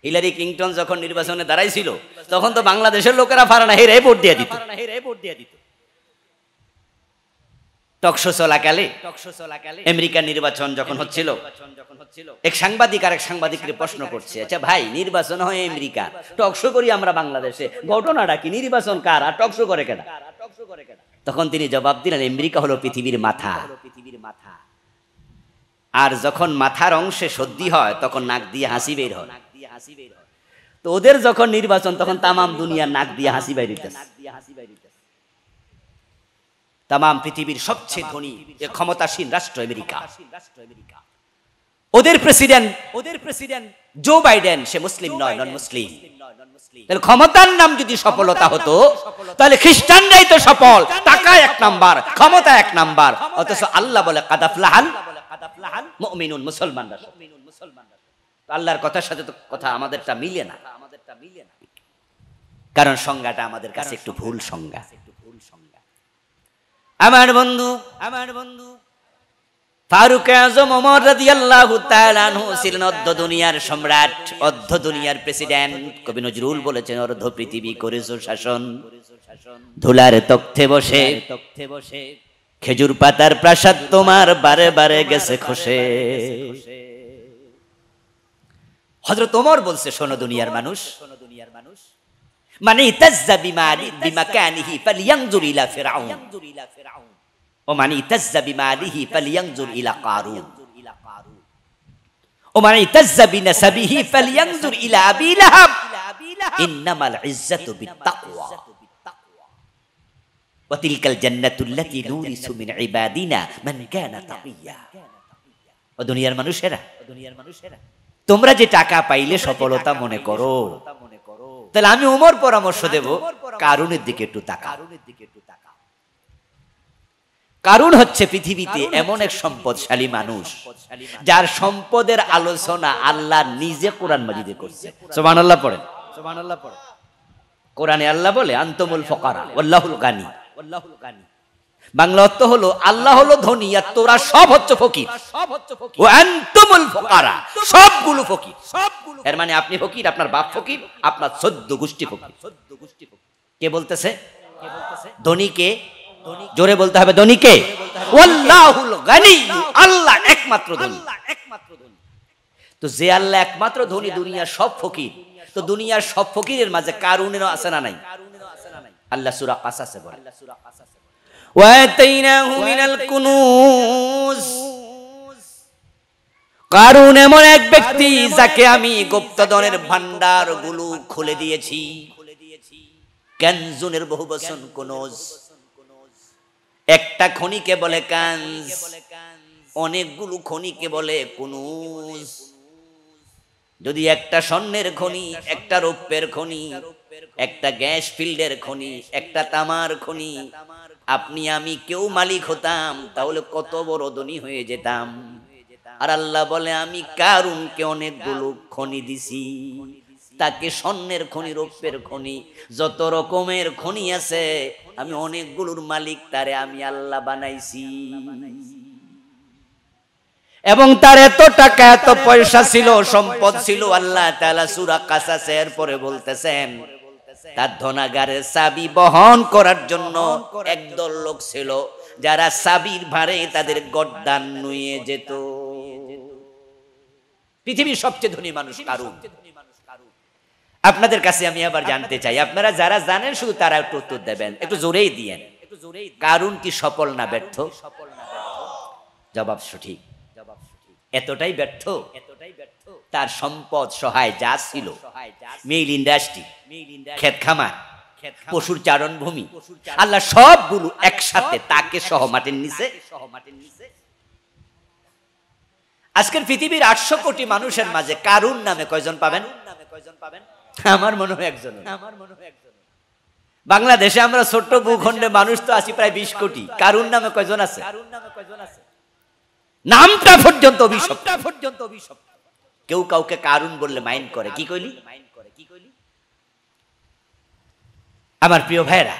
হিলারি ক্লিনটন যখন নির্বাচনে দাঁড়াইছিল, তখন তো বাংলাদেশের লোকেরা পারে না, হেরে ভোট দিয়ে দিত। টকশো চলাকালে আমেরিকার নির্বাচন যখন হচ্ছিল, এক সাংবাদিক আরেক সাংবাদিককে প্রশ্ন করছে, আচ্ছা ভাই নির্বাচন হয় আমেরিকা, টকশো করি আমরা বাংলাদেশে, ঘটনাটা কি? নির্বাচন কার আর টকশো করে কেনা? তখন তিনি জবাব দিলেন, আমেরিকা হলো পৃথিবীর মাথা, আর যখন মাথার অংশে সর্দি হয় তখন নাক দিয়ে হাসি বের হয়। তো ওদের যখন নির্বাচন তখন তামাম দুনিয়ার নাক দিয়ে হাসি বাইরিতেছে। তামাম পৃথিবীর সবচেয়ে ধনী ক্ষমতাসীন রাষ্ট্র আমেরিকা, ওদের প্রেসিডেন্ট জো বাইডেন, সে মুসলিম নয়, নন মুসলিম। তাহলে ক্ষমতার নাম যদি সফলতা হতো, তাহলে খ্রিস্টানরাই তো সফল, টাকা 1 নাম্বার, ক্ষমতা 1 নাম্বার। অথচ আল্লাহ বলে কাদ আফলাহাল মুমিনুন, মুসলমানরা। আল্লাহর কথার সাথে তো কথা আমাদেরটা মিলে না, কারণ সংজ্ঞাটা আমাদের কাছে একটু ভুল সংজ্ঞা। আমার বন্ধু ফারুক আজম ওমর রাদিয়াল্লাহু তাআলা আনহু ছিলেন অর্ধ দুনিয়ার সম্রাট, অর্ধ দুনিয়ার প্রেসিডেন্ট। কবি নজরুল বলেছেন, অর্ধ পৃথিবী করেছো শাসন। ধুলার তখ্তে বসে খেজুর পাতার প্রাসাদ তোমার বারে বারে গেছে খসে। হযরত ওমর বলছে, শোনো দুনিয়ার মানুষ, মানে ইতাজ্জা বিমাকানিহি ফালিয়ানজুর ইলা ফিরআউন ও মানে ইতাজ্জা বিমালিহি ফালিয়ানজুর ইলা কারুন ও মানে ইতাজ্জা বিনাসাবিহি ফালিয়ানজুর ইলা আবি লাহাব ইন্নামাল ইজ্জাতু বিত্তাকওয়া ওয়া তিলকাল জান্নাতুল্লাতী নুরিসু মিন ইবাদিনা মান কানা তাকিয়্যা। ও দুনিয়ার মানুষেরা, তোমরা যে টাকা পাইলে সফলতা মনে করো, তাহলে আমি ওমর পরামর্শ দেব কারুনের দিকে একটু তাকাও। কারুন হচ্ছে পৃথিবীতে এমন এক সম্পদশালী মানুষ যার সম্পদের আলোচনা আল্লাহ নিজে কোরআন মাজিদে করছে। সুবহানাল্লাহ পড়েন। কোরআনে আল্লাহ বলে আনতুমুল ফুকারা ওয়াল্লাহুল গানি। বাংলা অর্থ হলো আল্লাহ হলো ধনী আর তোরা সব হচ্ছে ফকির। ওয়া আনতুমুল ফুকারা, সবগুলো ফকির। এর মানে আপনি ফকির, আপনার বাপ ফকির, আপনার 14 গোষ্ঠী ফকির। কে বলতেছে? ধনীকে জোরে বলতে হবে, ধনীকে। ওয়াল্লাহুল গানি, আল্লাহ একমাত্র ধনী। তো যে আল্লাহ একমাত্র ধনী, দুনিয়ার সব ফকির, তো দুনিয়ার সব ফকিরের মাঝে কারুনেরও আছে না নাই? আল্লাহ সূরা কাসাসে বলে ওয়া আতাইনাহু মিনাল কুনুজ। কারুন এমন এক ব্যক্তি যাকে আমি গুপ্তধনের ভান্ডারগুলো খুলে দিয়েছি। কানজুনের বহুবচন কুনুজ। একটা খনিকে বলে কানজ, অনেকগুলো খনিকে বলে কুনুজ। যদি একটা স্বর্ণের খনি, একটা রৌপ্যের খনি, একটা গ্যাস ফিল্ডের খনি, একটা তামার খনি আপনি আমি কেউ মালিক হতাম, তাহলে কত বড় ধনী হয়ে যেতাম। আর আল্লাহ বলে আমি কারুনকে অনেকগুলো খনি দিছি, তাকে স্বর্ণের খনি, রৌপ্যের খনি, যত রকমের খনি আছে আমি অনেকগুলোর মালিক, তারে আমি আল্লাহ বানাইছি। এবং তার এত টাকা, এত পয়সা ছিল, সম্পদ ছিল। আল্লাহ তাআলা সূরা কাসাসের পরে বলতেছেন তার ধনাগারের চাবি বহন করার জন্য একদল লোক ছিল, যারা চাবির ভারে তাদের গর্দান নুয়ে যেত। পৃথিবীর সবচেয়ে ধনী মানুষ কারুন। আপনাদের কাছে আমি আবার জানতে চাই, আপনারা যারা জানেন শুধু তারা একটু উত্তর দেবেন, একটু জোরেই দিয়েন। কারুন কি সফল না ব্যর্থ? জবাব সঠিক। এতটাই ব্যর্থ, তার সম্পদ সহায় যা ছিল, মিল ইন্ডাস্ট্রি, ক্ষেত খামার, পশুর চারণ ভূমি, আল্লাহ সবগুলো একসাথে তাকে সহ মাটির নিচে। আজকের পৃথিবীর 800 কোটি মানুষের মাঝে কারুন নামে কয়জন পাবেন? আমার মনে হয় একজন। বাংলাদেশে আমরা ছোট্ট ভূখণ্ডে মানুষ তো আছি প্রায় 20 কোটি। কারুন নামে কয়জন আছে? নামটা পর্যন্ত অভিশপ্ত। কেউ কাউকে কারুন বললে মাইন্ড করে, কি কইলি? আমার প্রিয় ভাইরা,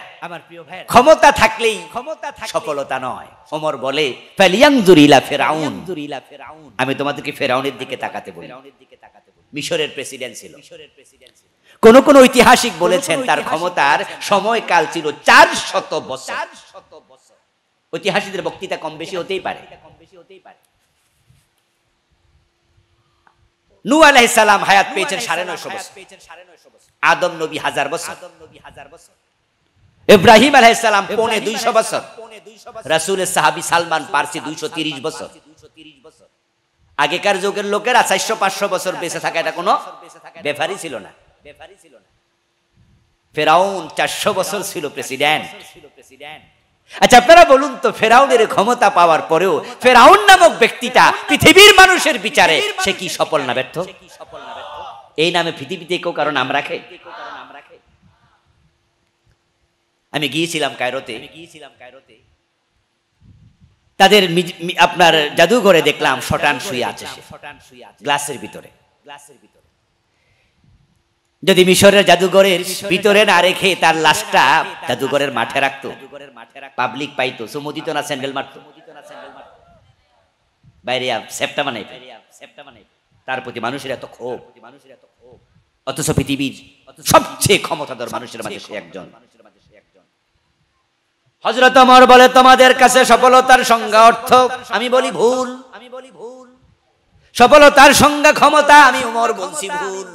ক্ষমতা থাকলেই সফলতা নয়। ওমর বলে ফালিয়ানজুর ইলা ফিরআউন, আমি তোমাদেরকে ফিরআউনের দিকে তাকাতে বলি। মিশরের প্রেসিডেন্ট ছিল। কোন কোন ঐতিহাসিক বলেছেন তার ক্ষমতার সময়কাল ছিল 400 বছর। ঐতিহাসিকদের বক্তৃতা কম বেশি হতেই পারে। নূহ আলাইহিস সালাম হায়াত পেয়েছেন 950 বছর। আদম নবী 1000 বছর। ইব্রাহিম আলাইহিস সালাম 250 বছর। রাসূলের সাহাবী সালমান ফারসি 230 বছর। আগেকার যুগের লোকেরা 400-500 বছর বেঁচে থাকা এটা কোনো ব্যাপারই ছিল না। ফেরাউন 400 বছর ছিল প্রেসিডেন্ট। আচ্ছা আপনারা বলুন তো, ফেরাউনের ক্ষমতা পাওয়ার পরেও ফেরাউন নামক ব্যক্তিটা পৃথিবীর মানুষের বিচারে সে কি সফল না ব্যর্থ? এই নামে পৃথিবীতে কেউ কারো নাম রাখে? আমি গিয়েছিলাম কায়রোতে। তাদের আপনার জাদুঘরে দেখলাম শটান শুয়ে আছে, গ্লাসের ভিতরে। যদি মিশরের জাদুঘরের ভিতরে না রেখে তার লাশটা জাদুঘরের মাঠে রাখতো, পাবলিক পাইতো, চুমু দিত না, স্যান্ডেল মারতো, বাইরে সেপ্টা বানাই, তার প্রতি মানুষের এত ক্ষোভ। অথচ পৃথিবীর সবচেয়ে ক্ষমতাধর মানুষের মাঝে সে একজন। হযরত ওমর বলে তোমাদের কাছে সফলতার সংজ্ঞা অর্থ, আমি বলি ভুল। সফলতার সংজ্ঞা ক্ষমতা, আমি ওমর বলছি ভুল।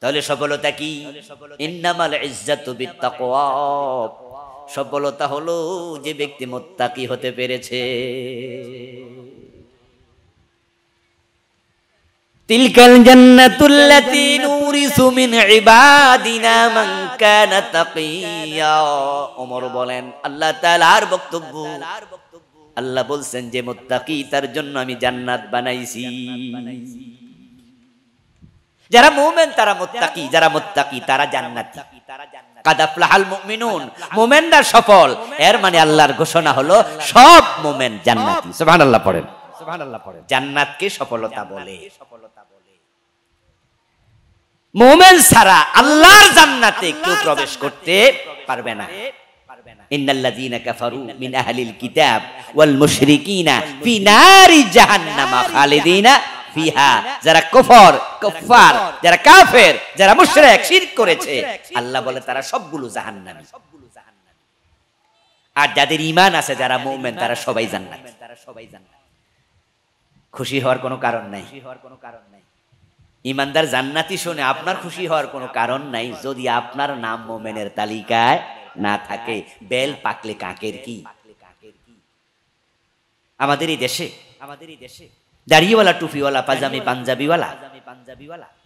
তাহলে সফলতা কি? ইন্নামাল ইজ্জাতু বিত্তাকওয়া, সফলতা হলো যে ব্যক্তি মুত্তাকি হতে পেরেছে। তিলকাল জান্নাতুল্লাতী নুরিসু মিন ইবাদিনা মান কানা তাকিয়া। ওমর বলেন আল্লাহ তাআলার বক্তব্য, আল্লাহ বলছেন যে মুত্তাকি তার জন্য আমি জান্নাত বানাইছি। যারা মুমিন তারা মুত্তাকি, যারা মুত্তাকি তারা জান্নাতি। কাদ আফলাহাল মুমিনুন, মুমিনরা সফল। এর মানে আল্লাহর ঘোষণা হলো সব মুমিন জান্নাতি। সুবহানাল্লাহ পড়েন, সুবহানাল্লাহ পড়েন। জান্নাতকে সফলতা বলে। মুমিন ছাড়া আল্লাহর জান্নাতে কেউ প্রবেশ করতে পারবে না। ইন্নাল্লাযীনা কাফারু মিন আহলিল কিতাব ওয়াল মুশরিকিনা ফি নারি জাহান্নামা খালিদিনা ফিহা। যারা কুফার, যারা কাফের, যারা মুশরিক, শিরক করেছে, আল্লাহ বলে তারা সবগুলো জাহান্নামী। আর যাদের ঈমান আছে, যারা মুমিন, তারা সবাই জান্নাতি। খুশি হওয়ার কোনো কারণ নাই। ঈমানদার জান্নাতি শুনে আপনার খুশি হওয়ার কোনো কারণ নাই যদি আপনার নাম মুমিনের তালিকায় না থাকে। বেল পাকলে কাকের কি? আমাদের এই দেশে দাড়িওয়ালা, টুপিওয়ালা, পাজামি পাঞ্জাবিওয়ালা,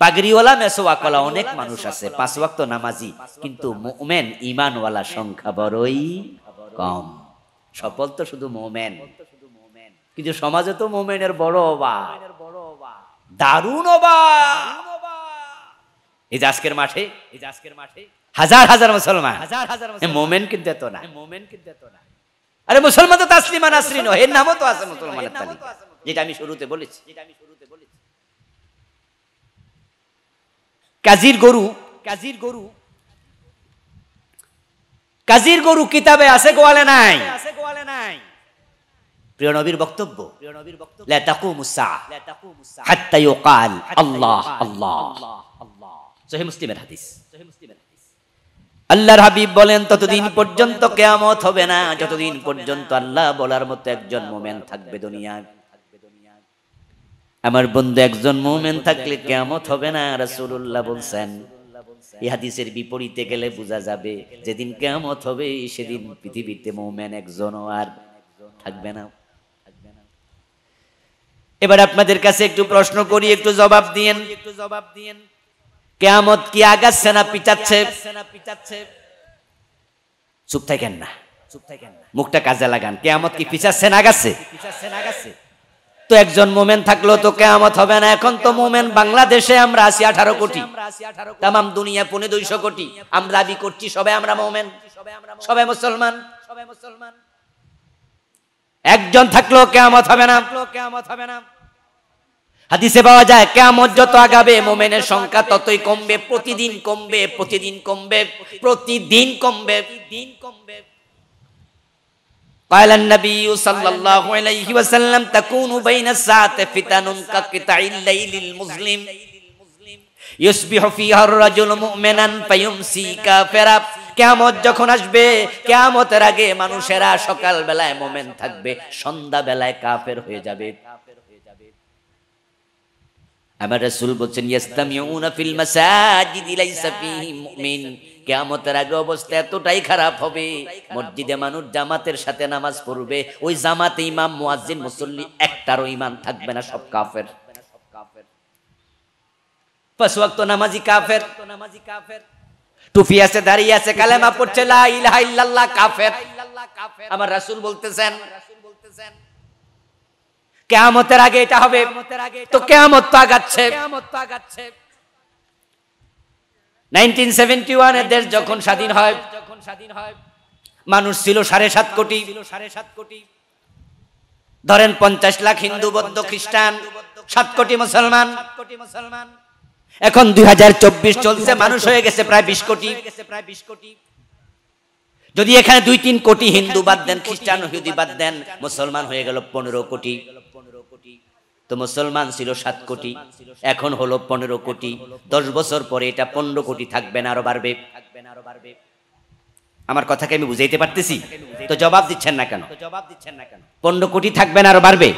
পাগড়িওয়ালা, মেসোয়াকওয়ালা অনেক মানুষ আছে, 5 ওয়াক্ত নামাজি, কিন্তু মুমিন ঈমানওয়ালা সংখ্যা বড়ই কম। সফল তো শুধু মুমিন, কিন্তু সমাজে তো মুমিনের বড় অভাব, দারুণ অভাব। এই যে আজকের মাঠে হাজার হাজার মুসলমান, মুমিন কিন্তু এত না। আরে মুসলমান তো তাসলিমা নাসরিন, এর নামও তো আছে মুসলমানের তালিকা, যেটা আমি শুরুতে বলেছি। কাজীর গরু কিতাবে আছে, গোয়ালে নাই। প্রিয় নবীর বক্তব্য, লা তাকুমুস সাআ হাত্তা ইউকাল আল্লাহ আল্লাহ। সহিহ মুসলিমের হাদিস। আল্লাহর হাবিব বলেন ততদিন পর্যন্ত কিয়ামত হবে না যতদিন পর্যন্ত আল্লাহ বলার মতো একজন মুমিন থাকবে দুনিয়ায়। আমার বন্ধু, একজন মুমিন থাকলে কিয়ামত হবে না, রাসূলুল্লাহ বলছেন। এই হাদিসের বিপরীতে গেলে বোঝা যাবে যেদিন কিয়ামত হবে সেদিন পৃথিবীতে মুমিন একজনও আর থাকবে না। এবার আপনাদের কাছে একটু প্রশ্ন করি, একটু জবাব দিয়েন। কিয়ামত কি আগাচ্ছে না পিছাচ্ছে? চুপ থাকেন না, মুখটা কাজে লাগান। কিয়ামত কি পিছাচ্ছে না আগাচ্ছে? তো একজন মুমিন থাকলো তো কিয়ামত হবে না। এখন তো মুমিন বাংলাদেশে আমরা আছি 18 কোটি, তামাম দুনিয়া 250 কোটি। আমরা দাবি করছি সবাই আমরা মুমিন, সবাই মুসলমান। একজন থাকলো কিয়ামত হবে না। হাদিসে পাওয়া যায় কিয়ামত যত আগাবে মুমিনের সংখ্যা ততই কমবে, প্রতিদিন কমবে, প্রতিদিন কমবে, প্রতিদিন কমবে। قال النبي صلى الله عليه وسلم تكون بين الساعة فتن كقطع الليل المظلم يصبح فيها الرجل مؤمنا فيمسي كافرا। কিয়ামত যখন আসবে, কিয়ামতের আগে মানুষেরা সকাল বেলায় মুমিন থাকবে, সন্ধ্যা বেলায় কাফের হয়ে যাবে। আমার রাসূল বলেন ইয়াস্তামিউনা ফিল মাসাজিদি লাইসা ফীহি মুমিন। কিয়ামতের আগে অবস্থা এতটাই খারাপ হবে, মসজিদে মানুষ জামাতের সাথে নামাজ পড়বে, ওই জামাতে ইমাম, মুয়াজ্জিন, মুসল্লি একটারও ঈমান থাকবে না, সব কাফের। 5 ওয়াক্ত নামাজি কাফের, টুপি আছে, দাড়ি আছে, কালেমা পড়ছে লা ইলাহা ইল্লাল্লাহ, কাফের। আমার রাসূল বলতেছেন কিয়ামতের আগে এটা হবে। তো কিয়ামত তো আগাচ্ছে। 1971 এ দেশ যখন স্বাধীন হয়, মানুষ ছিল 7.5 কোটি। ধরেন 50 লাখ হিন্দু, বৌদ্ধ, খ্রিস্টান, 7 কোটি মুসলমান। এখন 2024 চলছে, মানুষ হয়ে গেছে প্রায় 20 কোটি। যদি এখানে 2-3 কোটি হিন্দু বাদ দেন, খ্রিস্টান ইহুদি বাদ দেন, মুসলমান হয়ে গেল 15 কোটি। তো মুসলমান ছিল 7 কোটি, এখন হলো 15 কোটি। 10 বছর পরে এটা 15 কোটি থাকবে না, আরো বাড়বে। আমার কথাকে আমি বুঝাইতে পারতেছি? তো জবাব দিচ্ছেন না কেন? 15 কোটি থাকবেন আরো বাড়বে?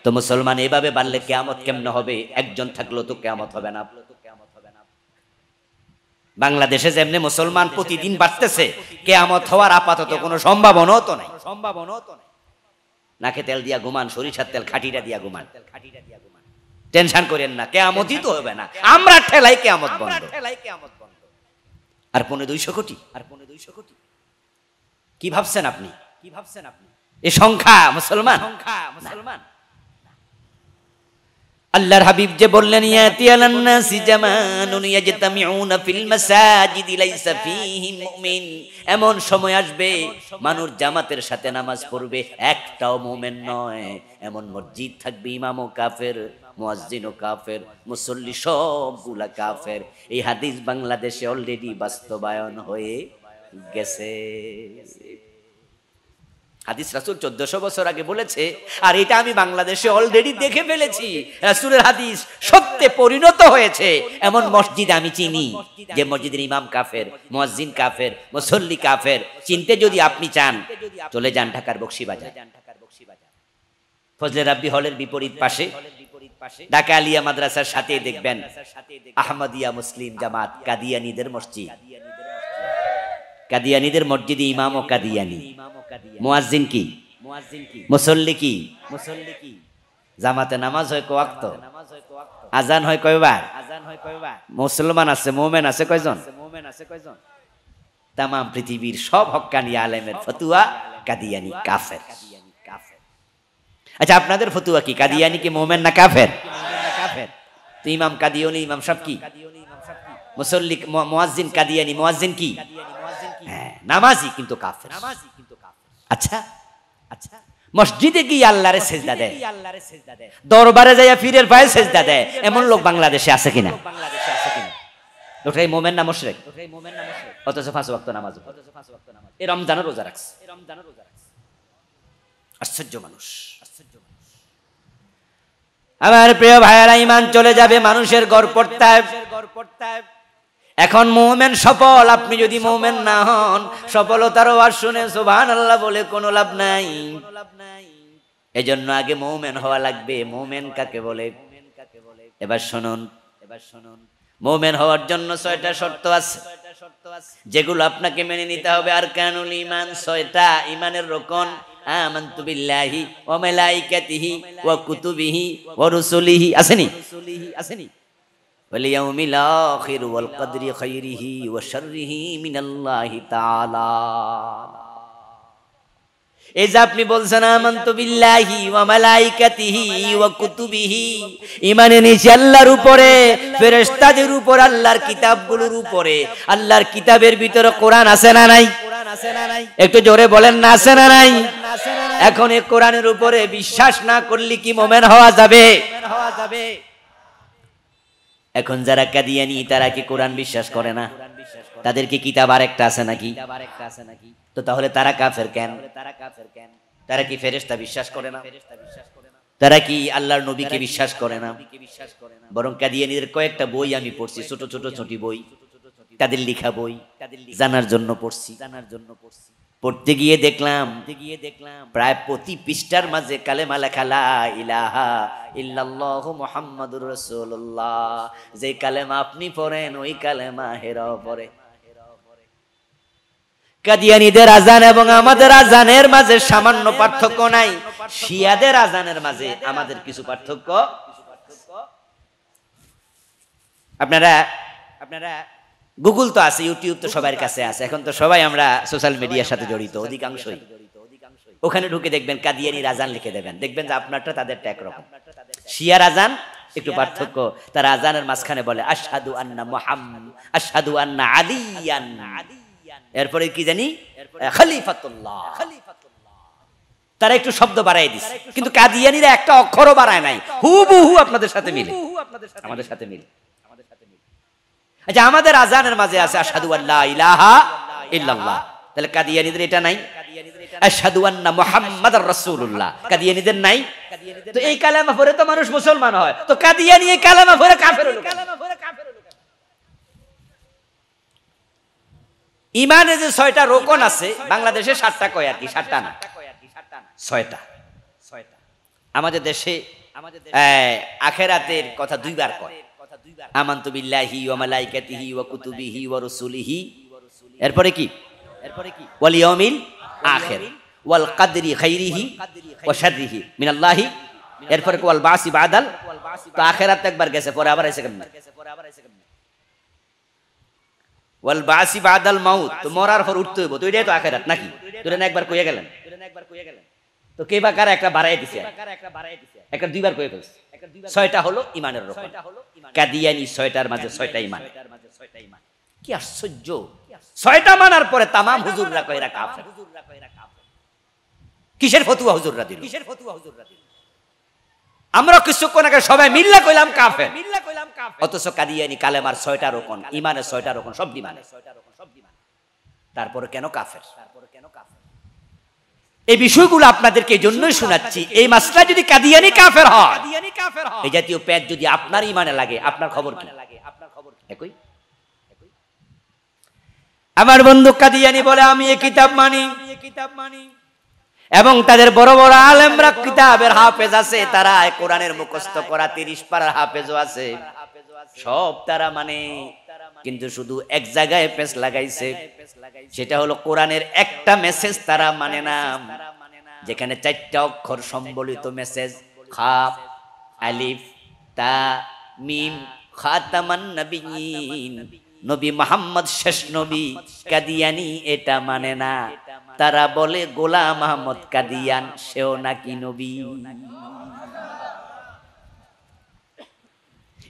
তো মুসলমান এভাবে বাড়লে কিয়ামত কেমনে হবে? একজন থাকলেও তো কিয়ামত হবে না। বাংলাদেশে যেমনি মুসলমান প্রতিদিন বাড়তেছে, কিয়ামত হওয়ার আপাতত কোনো সম্ভাবনাও তো নাই। নাকে তেল দিয়া ঘুমান, সরিষার তেল খাটিটা দিয়া ঘুমান, টেনশন করেন না, কিয়ামতই তো হবে না। আমরা ঠেলাই কিয়ামত বন্ধ। আর 200 কোটি, কি ভাবছেন আপনি? এই সংখ্যা মুসলমান? আল্লাহর হাবিব যে বললেন, ইয়াতি আলান নাসি জামানুন ইয়াজতামিউনা ফিল মাসাজিদি লাইসা ফীহি মুমিন, এমন সময় আসবে মানুষ জামাতের সাথে নামাজ পড়বে, একটাও মুমিন নয়। এমন মসজিদ থাকবে, ইমামও কাফের, মুয়াজ্জিনও কাফের, মুসল্লি সবগুলা কাফের। এই হাদিস বাংলাদেশে অলরেডি বাস্তবায়ন হয়ে গেছে। হাদিস রাসূল 1400 বছর আগে বলেছে, আর এটা আমি বাংলাদেশে অলরেডি দেখে ফেলেছি। রাসূলের হাদিস সত্যে পরিণত হয়েছে। এমন মসজিদ আমি চিনি যে মসজিদের ইমাম কাফের, মুয়াজ্জিন কাফের, মুসল্লি কাফের। চিনতে যদি আপনি চান, চলে যান ঢাকার বকশীবাজার। ফজলে রাব্বি হলের বিপরীত পাশে ঢাকা আলিয়া মাদ্রাসার সাথে দেখবেন আহমদিয়া মুসলিম জামাত কাদিয়ানীদের মসজিদ। কাদিয়ানীদের মসজিদে ইমাম ও কাদিয়ানী, মুয়াজ্জিন কি, মুসল্লি কি। জামাতে নামাজ হয় কয় ওয়াক্ত, আজান হয় কয়বার, মুসলমান আছে মুমিন আছে কয়জন? তাম পৃথিবীর সব হক্কানি আলেমের ফতুয়া কাদিয়ানী কাফের। আচ্ছা, আপনাদের ফতুয়া কি? কাদিয়ানী কি মুমিন না কাফের? তো ইমাম কাদিয়ানী, ইমাম সাহেব কি? মুসল্লি মুয়াজ্জিন কাদিয়ানী, মুয়াজ্জিন কি? নামাজি কিন্তু কাফের। আচ্ছা, মসজিদে গিয়ে আল্লাহরে সেজদা দেয়, দরবারে যাইয়া পীরের পায়ে সেজদা দেয়, এমন লোক বাংলাদেশে আছে কিনা? লোকটাই মুমিন না মুশরিক? অথচ 5 ওয়াক্ত নামাজ, এই রমজানের রোজা রাখছে। আশ্চর্য মানুষ। আমার প্রিয় ভাইয়েরা, ঈমান চলে যাবে মানুষের গড়পড়তায়। এখন মুমিন সফল, আপনি যদি মুমিন না হন, সফলতার ওয়াজ শুনে সুবহানাল্লাহ বলে কোনো লাভ নাই। এজন্য আগে মুমিন হওয়া লাগবে। মুমিন কাকে বলে? এবার শুনুন, মুমিন হওয়ার জন্য 6টা শর্ত আছে, যেগুলো আপনাকে মেনে নিতে হবে। আরকানুল ঈমান 6টা, ঈমানের রকন। আমানতু বিল্লাহি ওয়া মালাইকাতিহি ওয়া কুতুবিহি ওয়া রুসুলিহি, আসেনি? ওয়াল ইয়াউমিল আখির ওয়াল কদরি খাইরিহি ওয়া শাররিহি মিনাল্লাহি তাআলা। এই যে আপনি বলছেন আমানতু বিল্লাহি ওয়া মালাইকাতিহি ওয়া কুতুবিহি, ঈমান এনেছি আল্লাহর উপরে, ফেরেশতাদের উপর, আল্লাহর কিতাবগুলোর উপরে। আল্লাহর কিতাবের ভিতরে কোরআন আছে না নাই? একটু জোরে বলেন না, আছে না নাই? এখন এই কোরআনের উপরে বিশ্বাস না করলে কি মুমিন হওয়া যাবে? এখন যারা কাদিয়ানী, তারা কি কোরআন বিশ্বাস করে না? তাদের কি কিতাব আরেকটা আছে নাকি? তো তাহলে তারা কাফের কেন? তারা কি ফেরেশতা বিশ্বাস করে না? তারা কি আল্লাহর নবীকে বিশ্বাস করে না? বরং কাদিয়ানীদের কয়েকটা বই আমি পড়ছি, ছোট ছোট বই, তাদের লেখা বই, জানার জন্য পড়ছি। পড়তে গিয়ে দেখলাম প্রায় প্রতি পৃষ্ঠার মাঝে কালেমা লেখা, লা ইলাহা ইল্লাল্লাহু মুহাম্মাদুর রাসূলুল্লাহ। যে কালেমা আপনি পড়েন, ওই কালেমা হেরাও পড়ে। কাদিয়ানীদের আজান এবং আমাদের আজানের মাঝে সামান্য পার্থক্য নাই। শিয়াদের আজানের মাঝে আমাদের কিছু পার্থক্য। আপনারা গুগল তো আছে, ইউটিউব তো সবার কাছে আছে। এখন তো সবাই আমরা সোশ্যাল মিডিয়ার সাথে জড়িত, অধিকাংশই। ওখানে ঢুকে দেখবেন কাদিয়ানীর আজান লিখে দেবেন, দেখবেন যে আপনারটা তাদেরটা একরকম। শিয়ার আজান একটু পার্থক্য। তার আজানের মাঝখানে বলে আশহাদু আন্না মুহাম্মাদ, আশহাদু আন্না আলিয়ান, এরপরে কি জানি খলিফাতুল্লাহ। তারা একটু শব্দ বাড়াই দিছে, কিন্তু কাদিয়ানীরা একটা অক্ষরও বাড়ায় নাই, হুবহু আপনাদের সাথে মিলে, আমাদের সাথে মিলে। আচ্ছা, আমাদের আজানের মাঝে আছে আশহাদু আল্লা ইলাহা ইল্লাল্লাহ, তাহলে কাদিয়ানীদের এটা নাই। আশহাদু আন্না মুহাম্মাদার রাসূলুল্লাহ, কাদিয়ানীদের নাই। তো এই কালেমা পড়ে তো মানুষ মুসলমান হয়, তো কাদিয়ানী এই কালেমা পড়ে কাফের হলো। ইমানে যে 6টা রোকন আছে, বাংলাদেশে 7টা কয় আর কি, 7টা না 6টা। আমাদের দেশে আখিরাতের কথা দুইবার কয়, আমানতু বিল্লাহি ওয়া মালাইকাতিহি ওয়া কুতুবিহি ওয়া রুসুলিহি, এরপরে কি ওয়াল ইয়াউমিল আখির ওয়াল কদরি খাইরিহি ওয়া শাররিহি মিনাল্লাহি, এরপরে ওয়াল বাসি বাদাল। তো আখিরাত একবার গেছে, পরে আবার আইছে কেমনে? ওয়াল বাসি বাদাল মাউত, তো মরার পর উঠতে হইব, তো এটাই তো আখিরাত নাকি? তোরা না একবার কইয়া গেলেন, তো কে বা কারা একটা বাড়াই দিছে, একটা দুইবার কয়ে ফেলছে। 6টা হলো ইমানের রকম। কাদিয়ানি 6টার মাঝে 6টা ইমান। কি আশ্চর্য! 6টা মানার পরে তামাম হুজুররা কয় এরা কাফের। কিসের ফতুয়া হুজুররা দিল? আমরা কিছুক্ষণ আগে সবাই মিল্লা কইলাম কাফের, অথচ কাদিয়ানি কালেমার 6টা রকম, ইমানের 6টা রকম, সব মানে। তারপরে কেন কাফের? এই বিষয়গুলো আপনাদেরকে এই জন্যই শোনাচ্ছি। এই মাসলা যদি কাদিয়ানি কাফের হয়, এই জাতীয় পেট যদি আপনার ইমানে লাগে, আপনার খবর কি? একই। আমার বন্ধু কাদিয়ানি বলে আমি এই কিতাব মানি, এবং তাদের বড় বড় আলেমরা কিতাবের হাফেজ আছে, তারা কোরআনের মুখস্থ করা 30 পারার হাফেজও আছে, সব তারা মানে। কিন্তু শুধু এক জায়গায় পেশ লাগাইছে, সেটা হলো কোরআনের একটা মেসেজ তারা মানে না, যেখানে 4টা অক্ষর সম্বলিত মেসেজ, খাফ আলিফ তা মিম খাতামান নবিয়্যিন, নবী মুহাম্মদ শেষ নবী। কাদিয়ানি এটা মানে না, তারা বলে গোলাম আহমদ কাদিয়ান সেও নাকি নবী।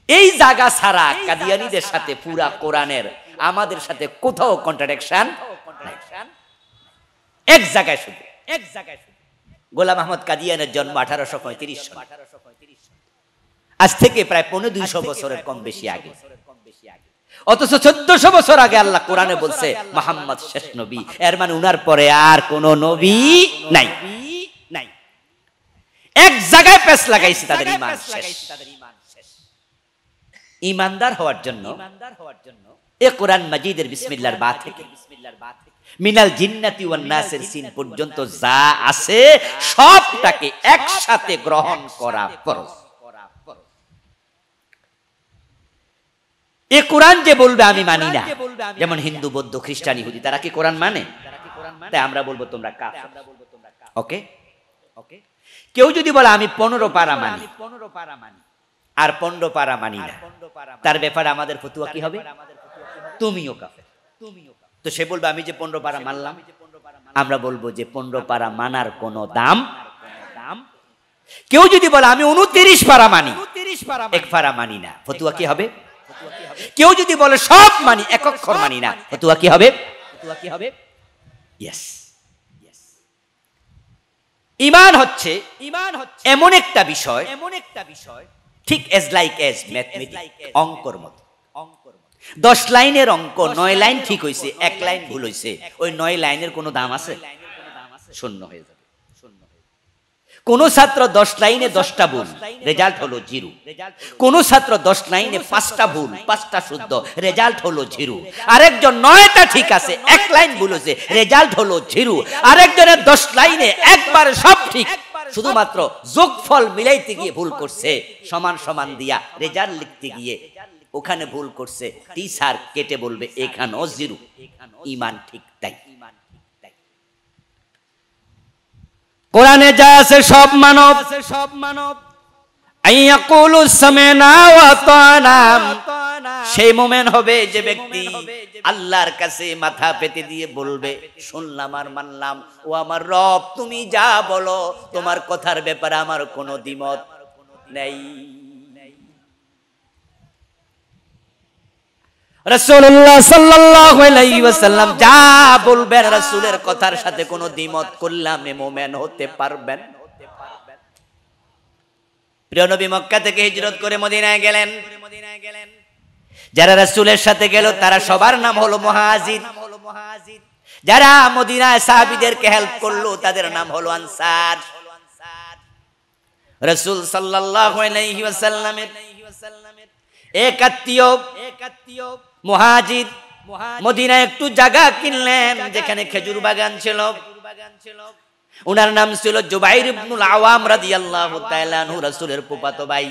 এই জায়গা ছাড়া কাদিয়ানীদের সাথে পুরা কোরআনের আমাদের সাথে কোথাও কন্ট্রাডিকশন নাই। এক জায়গায় শুধু গোলাম আহমদ কাদিয়ানের জন্ম 1835 সালে, আজ থেকে প্রায় 250 বছরের কম বেশি আগে। অথচ 1400 বছর আগে আল্লাহ কোরআনে বলছে মুহাম্মদ শেষ নবী, এর মানে উনার পরে আর কোন নবী নাই। এক জায়গায় পেশ লাগাইছে, তাদের ঈমান শেষ। ঈমানদার হওয়ার জন্য এ কোরআন মাজিদের বিসমিল্লাহর বা থেকে মিনাল জিন্নাতি ওয়ান নাসের সিন পর্যন্ত যা আছে সবটাকে একসাথে গ্রহণ করা ফরজ। এ কোরআন যে বলবে আমি মানি না, যেমন হিন্দু বৌদ্ধ খ্রিস্টান ইহুদি, তারা কি কোরআন মানে? তাই আমরা বলবো তোমরা কাফের। ওকে, কেউ যদি বলে আমি 15 পারা মানি আর 15 পারা মানি না, তার ব্যাপারে আমাদের ফতোয়া কি হবে? তুমিও কাফের। তো সে বলবে আমি যে 15 পারা মানলাম, আমরা বলবো যে 15 পারা মানার কোনো দাম। কেউ যদি বলে আমি 29 পারা মানি, 1 পারা মানি না, ফতোয়া কি হবে? কেউ যদি বলে সব মানি, 1 অক্ষর মানি না, ফতোয়া কি হবে? ইয়েস। ঈমান হচ্ছে এমন একটা বিষয়, ঠিক এজ লাইক এজ ম্যাথমেটিক্স, অঙ্কর মতো। 10 লাইনের অঙ্ক 9 লাইন ঠিক হইছে, 1 লাইন ভুল হইছে, ওই 9 লাইনের কোনো দাম আছে? শূন্য হয়ে যাবে। কোন ছাত্র 10 লাইনে 10টা ভুল, রেজাল্ট হলো 0। কোন ছাত্র 10 লাইনে 5টা ভুল, 5টা শুদ্ধ, রেজাল্ট হলো 0। আরেকজন 9টা ঠিক আছে, 1 লাইন ভুল হয়েছে, রেজাল্ট হলো 0। আরেকজনের 10 লাইনে একবার সব ঠিক, শুধুমাত্র যোগফল মিলাইতে গিয়ে ভুল করছে, সমান সমান দিয়া রেজাল্ট লিখতে গিয়ে ওখানে ভুল করছে, টিচার কেটে বলবে এখানেও 0। ঈমান ঠিক তাই। কোরআনে যা আছে সব মানব, আইয়াকুলু সামিনা ওয়া আতানা, সেই মুমিন হবে যে ব্যক্তি আল্লাহর কাছে মাথা পেতে দিয়ে বলবে শুনলাম আর মানলাম, ও আমার রব তুমি যা বলো, তোমার কথার ব্যাপারে আমার কোনো দ্বিমত নেই। রাসূলুল্লাহ সাল্লাল্লাহু আলাইহি ওয়াসাল্লাম যা বলবেন রাসূলের কথার সাথে কোনো দ্বিমত করলাম মুমিন হতে পারবেন। প্রিয় নবী মক্কা থেকে হিজরত করে মদিনায় গেলেন। যারা রাসূলের সাথে গেল তারা সবার নাম হলো মুহাজির। যারা মদিনায় সাহাবীদেরকে হেল্প করলো তাদের নাম হলো আনসার। রাসূল সাল্লাল্লাহু আলাইহি ওয়াসাল্লামের এক আত্মীয় মুহাজির মদিনায় একটু জায়গা কিনলেন যেখানে খেজুর বাগান ছিল। ওনার নাম ছিল জুবাইর ইবনুল আওয়াম রাদিয়াল্লাহু তাআলা আনহু, রাসূলের ফুফাতো ভাই।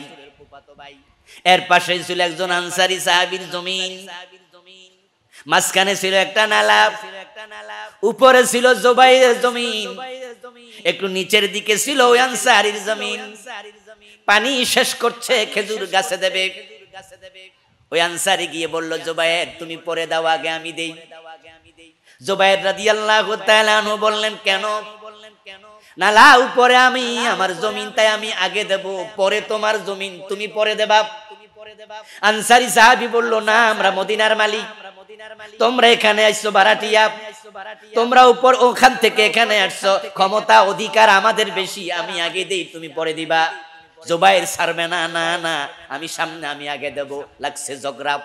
এর পাশে ছিল একজন আনসারী সাহাবীর জমিন, মাঝখানে ছিল একটা নালা, উপরে ছিল জুবাইরের জমিন, একটু নিচের দিকে ছিল ওই আনসারীর জমিন। পানি শেষ করছে, খেজুর গাছে দেবে। ওই আনসারী গিয়ে বলল, জুবাইর তুমি পরে দাও, আগে আমি দেই। জুবাইর রাদিয়াল্লাহু তাআলা আনহু বললেন, কেন? নালা উপরে আমি, আমার জমিন, তাই আমি আগে দেব, পরে তোমার জমিন, তুমি পরে দেবা। আনসারী সাহাবী বলল, না, আমরা মদিনার মালিক, তোমরা এখানে আসছো ভাড়াটিয়া, তোমরা উপর ওখান থেকে এখানে আসছো, ক্ষমতা অধিকার আমাদের বেশি, আমি আগে দেই, তুমি পরে দিবা। জুবাইর ছাড়বে না, না না, আমি সামনে, আমি আগে দেব। লাগছে ঝগড়া।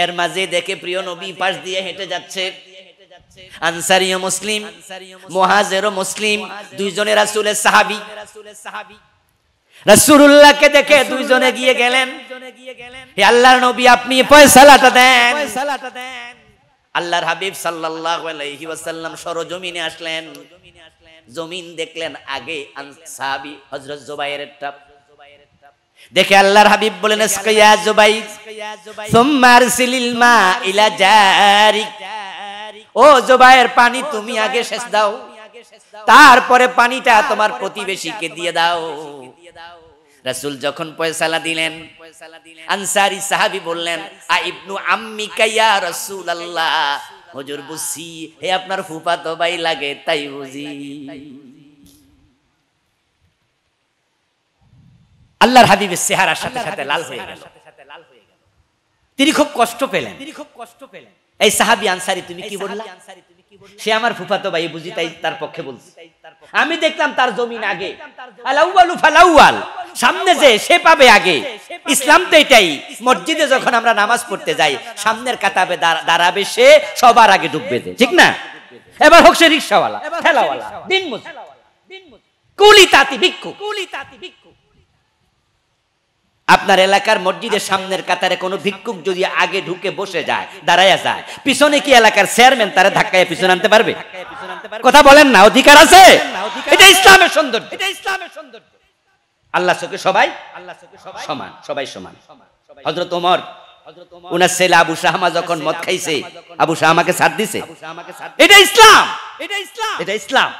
এর মাঝে দেখে প্রিয় নবী পাশ দিয়ে হেঁটে যাচ্ছে। আনসারীও মুসলিম, মুহাজিরও মুসলিম, দুইজনে রাসূলের সাহাবী। রাসূলুল্লাহকে দেখে দুইজনে গিয়ে গেলেন, হে আল্লাহর নবী, আপনি ফয়সালাটা দেন। আল্লাহর হাবিব সাল্লাল্লাহু আলাইহি ওয়াসাল্লাম সরজমিনে আসলেন, জমিন দেখলেন, আগে সাহাবী হযরত জুবাইরেরটা দেখে আল্লাহর হাবিব বলেন, ইসকিয়া জুবাইর সুম্মা আরসিলিল মা ইলা জারিক। ও জুবাইর, পানি তুমি আগে শেষ দাও, তারপরে পানিটা তোমার প্রতিবেশীকে দিয়ে দাও। রাসূল যখন ফয়সালা দিলেন, আনসারী সাহাবী বললেন, আ ইবনু আম্মিকা ইয়া রাসূলুল্লাহ, হুজুর বুঝছি, হে আপনার ফুফাতো ভাই লাগে, তাই বুঝি। আল্লাহর হাবিবের চেহারার সাথে সাথে লাল হয়ে গেল, তিনি খুব কষ্ট পেলেন। এই সাহাবী আনসারী, তুমি কি বললা? সে আমার ফুফাতো ভাই বুঝি, তাই তার পক্ষে বলছি। আমি দেখলাম তার জমিন আগে, আলাউয়ালু ফালাউয়াল, সামনে যে সে পাবে আগে। ইসলাম তো এটাই, মসজিদে যখন আমরা নামাজ পড়তে যাই, সামনের কাতাবে দাঁড়াবে সে, সবার আগে ঢুকবে, ঠিক না? এবার হোক সে রিকশাওয়ালা, ঠেলাওয়ালা, দিনমজুর, কুলি তাঁতি ভিক্ষুক। আপনার এলাকার মসজিদের সামনের কাতারে কোনো ভিক্ষুক যদি আগে ঢুকে বসে যায়, দাঁড়ায়া যায়, পিছনে কি এলাকার চেয়ারম্যান তারা ধাক্কায় পিছনে আনতে পারবে? কথা বলেন না, অধিকার আছে? এটা ইসলামের সৌন্দর্য। আল্লাহ চোখে সবাই সমান, সবাই সমান। হযরত ওমর, ওনার ছেলে আবু শাহমা যখন মদ খাইছে, আবু শাহমাকে ছাড় দিছে। এটা ইসলাম, এটা ইসলাম।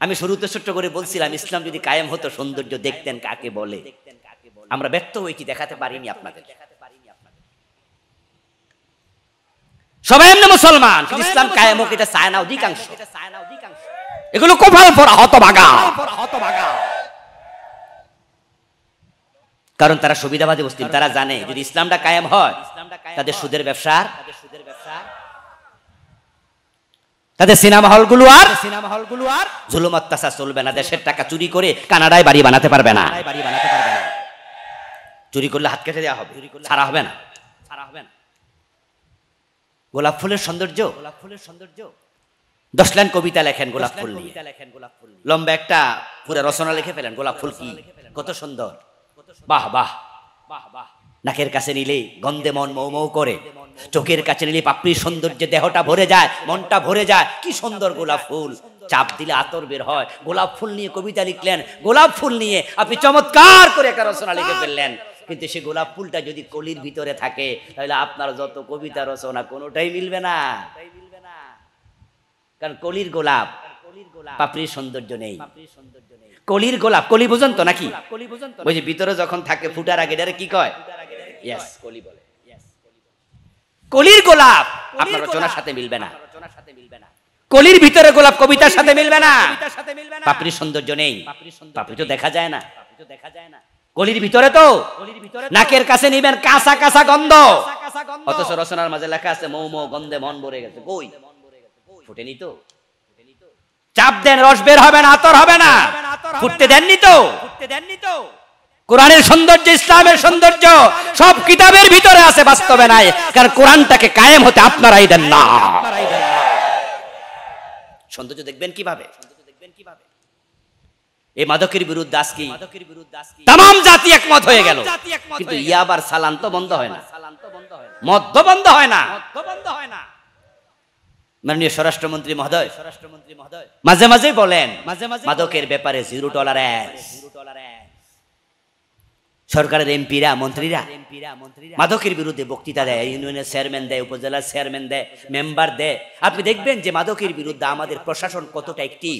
আমি শুরুতে ছোট্ট করে বলছিলাম, ইসলাম যদি কায়েম হতো, সৌন্দর্য দেখতেন কাকে বলে। আমরা ব্যর্থ হয়েছি, দেখাতে পারিনি আপনাদের। সবাই এমনি মুসলমান, ইসলাম কায়েম হোক এটা চায় না অধিকাংশ। এগুলো কপাল পরা হতভাগা, কারণ তারা সুবিধাবাদী মুসলিম। তারা জানে যদি ইসলামটা কায়েম হয়, তাদের সুদের ব্যবসার, তাদের সিনেমা হলগুলো আর জুলুম অত্যাচার চলবে না। দেশের টাকা চুরি করে কানাডায় বাড়ি বানাতে পারবে না। চুরি করলে হাত কেটে দেওয়া হবে, ছাড়া হবে না। গোলাপ ফুলের সৌন্দর্য, 10 লাইন কবিতা লেখেন গোলাপ ফুল নিয়ে, লম্বা একটা পুরো রচনা লিখে ফেলেন। গোলাপ ফুল কি কত সুন্দর, বাহ বাহ বাহ। নাকের কাছে নিলে গন্ধে মন মৌ মৌ করে, চোখের কাছে নিলে পাপড়ির সৌন্দর্যে দেহটা ভরে যায়, মনটা ভরে যায়। কি সুন্দর গোলাপ ফুল, চাপ দিলে আতর বের হয়। গোলাপ ফুল নিয়ে কবিতা লিখলেন, গোলাপ ফুল নিয়ে আপনি চমৎকার করে একটা রচনা লিখে ফেললেন। কিন্তু সে গোলাপ ফুলটা যদি কলির ভিতরে থাকে, তাহলে আপনার যত কবিতা রচনা কোনোটাই মিলবে না। কারণ কলির গোলাপ, পাপড়ির সৌন্দর্য নেই। কলির গোলাপ, কলি বুঝেন তো নাকি? ওই যে ভিতরে যখন থাকে ফুটার আগে এটারে কি কয়? ইয়েস, কলি বলে। কলির গোলাপ আপনার রচনার সাথে মিলবে না। কলির ভিতরে গোলাপ কবিতার সাথে মিলবে না। পাপড়ির সৌন্দর্য নেই, পাপড়ি তো দেখা যায় না। কলির ভিতরে তো নাকের কাছে নিবেন কাঁচা কাঁচা গন্ধ, অথচ রচনার মাঝে লেখা আছে মৌ মৌ গন্ধে মন ভরে গেছে। কই ফুটেনি তো? চাপ দেন, রস বের হবে না, আতর হবে না। ফুটতে দেননি তো? কোরআনের সৌন্দর্য, ইসলামের সৌন্দর্য সব কিতাবের ভিতরে আছে, বাস্তবে নাই। কারণ কোরআনটাকে কায়েম হতে আপনারাই দেন না। সৌন্দর্য দেখবেন কিভাবে? এই মাদকের বিরুদ্ধে আজকে তামাম জাতি একমত হয়ে গেল, কিন্তু ইয়াবার সালান তো বন্ধ হয় না। মদ্য বন্ধ হয় না। মাননীয় স্বরাষ্ট্রমন্ত্রী মহোদয় মাঝে মাঝে বলেন মাদকের ব্যাপারে 0 টলারেন্স। সরকারের এমপিরা মন্ত্রীরা মাদকের বিরুদ্ধে বক্তৃতা দেয়, ইউনিয়নের চেয়ারম্যান দেয়, উপজেলার চেয়ারম্যান দেয়, মেম্বার দেয়। আপনি দেখবেন যে মাদকের বিরুদ্ধে আমাদের প্রশাসন কতটা অ্যাক্টিভ।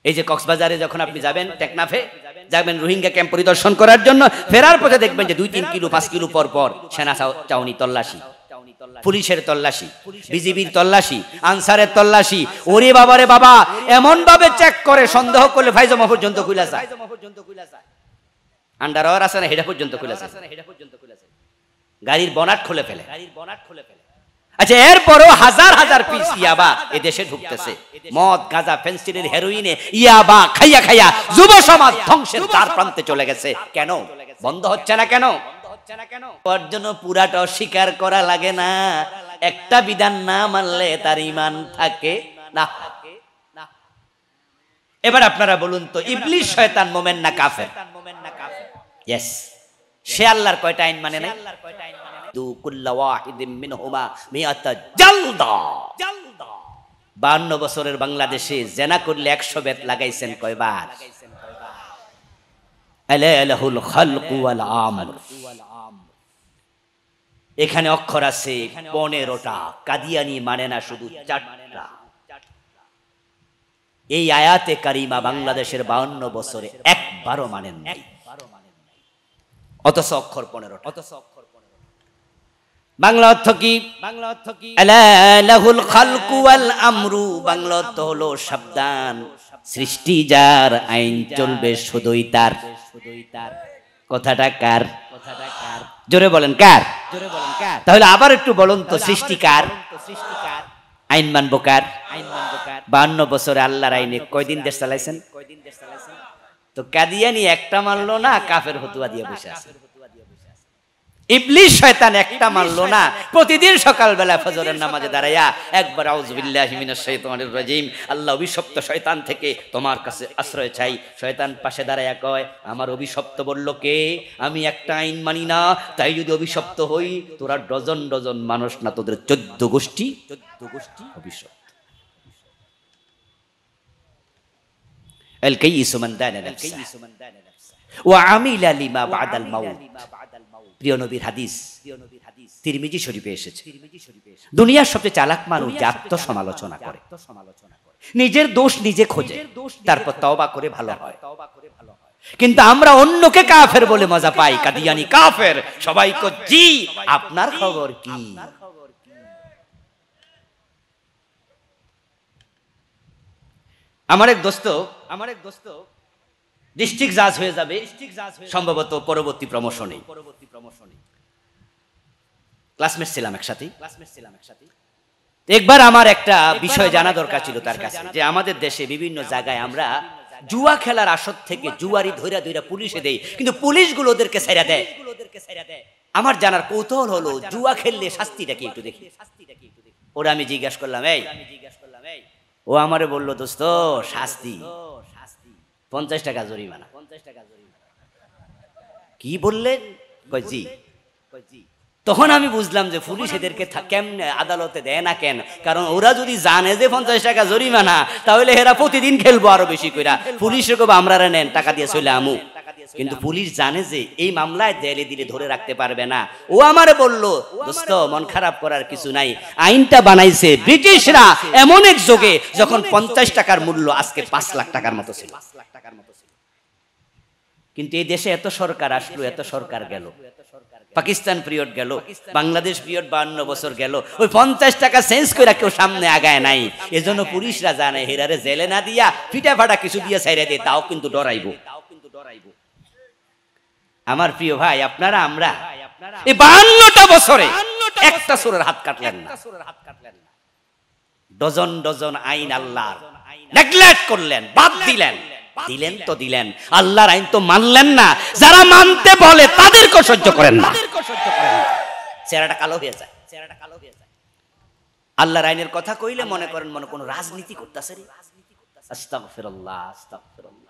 এই যে কক্সবাজারে যখন আপনি যাবেন, টেকনাফে যাবেন রোহিঙ্গা ক্যাম্প পরিদর্শন করার জন্য, ফেরার পথে দেখবেন যে 2-3 কিলো 5 কিলো পর পর সেনা চাউনি তল্লাশি, পুলিশের তল্লাশি, বিজিবির তল্লাশি, আনসারের তল্লাশি। ওরে বাবা রে বাবা, এমন ভাবে চেক করে সন্দেহ করলে ভাইজামা পর্যন্ত খুলে যায়, আন্ডারওয়্যার আছে না হেডা পর্যন্ত খুলে যায়, গাড়ির বনাট খুলে ফেলে। আচ্ছা, এরপরও হাজার হাজার পিস ইয়াবা এ দেশে ঢুকতেছে। মদ, গাঁজা, ফেন্সিডিল, হেরোইনে ইয়াবা খাইয়া খাইয়া যুব সমাজ ধ্বংসের দ্বার প্রান্তে চলে গেছে। কেন বন্ধ হচ্ছে না? কেন? ওর জন্য পুরাটা অস্বীকার করা লাগে না। একটা বিধান না মানলে তার ঈমান থাকে না। এবার আপনারা বলুন তো, ইবলিস শয়তান মোমেন না কাফের? ইয়েস। সে আল্লাহর কয়টা আইন মানে নাই? দু কুল্লা ওয়াহিদিন মিনহুমা মিয়াতা জালদা। 52 বছরের বাংলাদেশে জেনা করলে 100 বেত লাগাইছেন কয়বার? আলাহুল খালকু ওয়াল আমর। এখানে অক্ষর আছে 15টা। কাদিয়ানি মানে না শুধু 4টা। এই আয়াতে কারিমা বাংলাদেশের 52 বছরে একবারও মানেন নাই, অথচ অক্ষর 15টা। বাংলা অর্থ কি? আলাহুল খালকু ওয়াল আমরু, বাংলা অর্থ হলো সাবধান, সৃষ্টি যার, আইন চলবে শুধুই তার। কথাটা কার? জোরে বলেন কার? তাহলে আবার একটু বলুন তো, সৃষ্টি কার? আইন মানবো কার? 52 বছরে আল্লাহর আইনে কয়দিন দেশ চালাইছেন? তো কাদিয়ানি একটা মানলো না, কাফের ফতোয়া দিয়ে বসে আছে। ইবলিস শয়তান একটা মানলো না, প্রতিদিন সকালবেলা ফজরের নামাজে দাঁড়াইয়া একবার আউযু বিল্লাহি মিনাশ শাইতানির রাজিম, আল্লাহ অভিশপ্ত শয়তান থেকে তোমার কাছে আশ্রয় চাই। শয়তান পাশে দাঁড়াইয়া কয়, আমার অভিশপ্ত বলল কে? আমি একটা আইন মানি না, তাই যদি অভিশপ্ত হই, তোরা ডজন ডজন মানুষ না, তোদের 14 গোষ্ঠী অভিশপ্ত। আল কাইয়িসু মান দানা নাফসা ওয়া আমিলা লিমা বাদাল মাউত। প্রিয় নবীর হাদিস তিরমিজি শরীফে এসেছে, দুনিয়ার সবচেয়ে চালাক মানুষ যে আত্মসমালোচনা করে, নিজের দোষ নিজে খোঁজে, তারপর তওবা করে ভালো হয়। কিন্তু আমরা অন্যকে কাফের বলে মজা পাই। কাদিয়ানি কাফের, সবাই কো জি, আপনার খবর কি? আমার এক দোস্ত ডিস্ট্রিক্ট জাজ হয়ে যাবে সম্ভবত পরবর্তী প্রমোশনে। ক্লাসমেট ছিলাম একসাথে। একবার আমার একটা বিষয় জানা দরকার ছিল তার কাছে, যে আমাদের দেশে বিভিন্ন জায়গায় আমরা জুয়া খেলার আসর থেকে জুয়ারি ধইরা ধইরা পুলিশে দেই, কিন্তু পুলিশগুলো ওদেরকে ছেড়ে দেয়। আমার জানার কৌতূহল হলো, জুয়া খেললে শাস্তিটা কি একটু দেখি। ওরা আমি জিজ্ঞাসা করলাম, ও আমারে বললো, দোস্ত শাস্তি 50 টাকা জরিমানা। কি বললেন? কই জি। তখন আমি বুঝলাম যে পুলিশ এদেরকে কেমনে আদালতে দেয় না কেন, কারণ ওরা যদি জানে যে 50 টাকা জরিমানা, তাহলে এরা প্রতিদিন খেলবো আরো বেশি করে। পুলিশের কবে আমরা নেন টাকা দিয়ে চলে আমু, কিন্তু পুলিশ জানে যে এই মামলায় দেয়ালে দিলে ধরে রাখতে পারবে না। ও আমারে বলল, দোস্ত মন খারাপ করার কিছু নাই, আইনটা বানাইছে ব্রিটিশরা এমন এক যুগে যখন 50 টাকার মূল্য আজকে 5 লাখ টাকার মতো ছিল। কিন্তু এই দেশে এত সরকার আসলো, এত সরকার গেল, পাকিস্তান পিরিয়ড গেল, বাংলাদেশ পিরিয়ড 52 বছর গেল, ওই 50 টাকা চেঞ্জ করে কেউ সামনে আগায় নাই। এজন্য পুলিশরা জানে হেরারে জেলে না দিয়া ফিটা ফাটা কিছু দিয়ে ছাইরা দিয়ে, তাও কিন্তু ডরাইবো। আমার প্রিয় ভাই, আপনারা আমরা এই 52টা বছরে একটা সূরার হাত কাটলেন না। ডজন ডজন আইন আল্লাহর নেগলেক্ট করলেন, বাদ দিলেন। তো দিলেন, আল্লাহর আইন তো মানলেন না। যারা মানতে বলে তাদেরকে সহ্য করেন না, চেহারাটা কালো হয়ে যায়। আল্লাহর আইনের কথা কইলে মনে করেন কোন রাজনীতি করতেছে। আস্তাগফিরুল্লাহ, আস্তাগফিরুল্লাহ।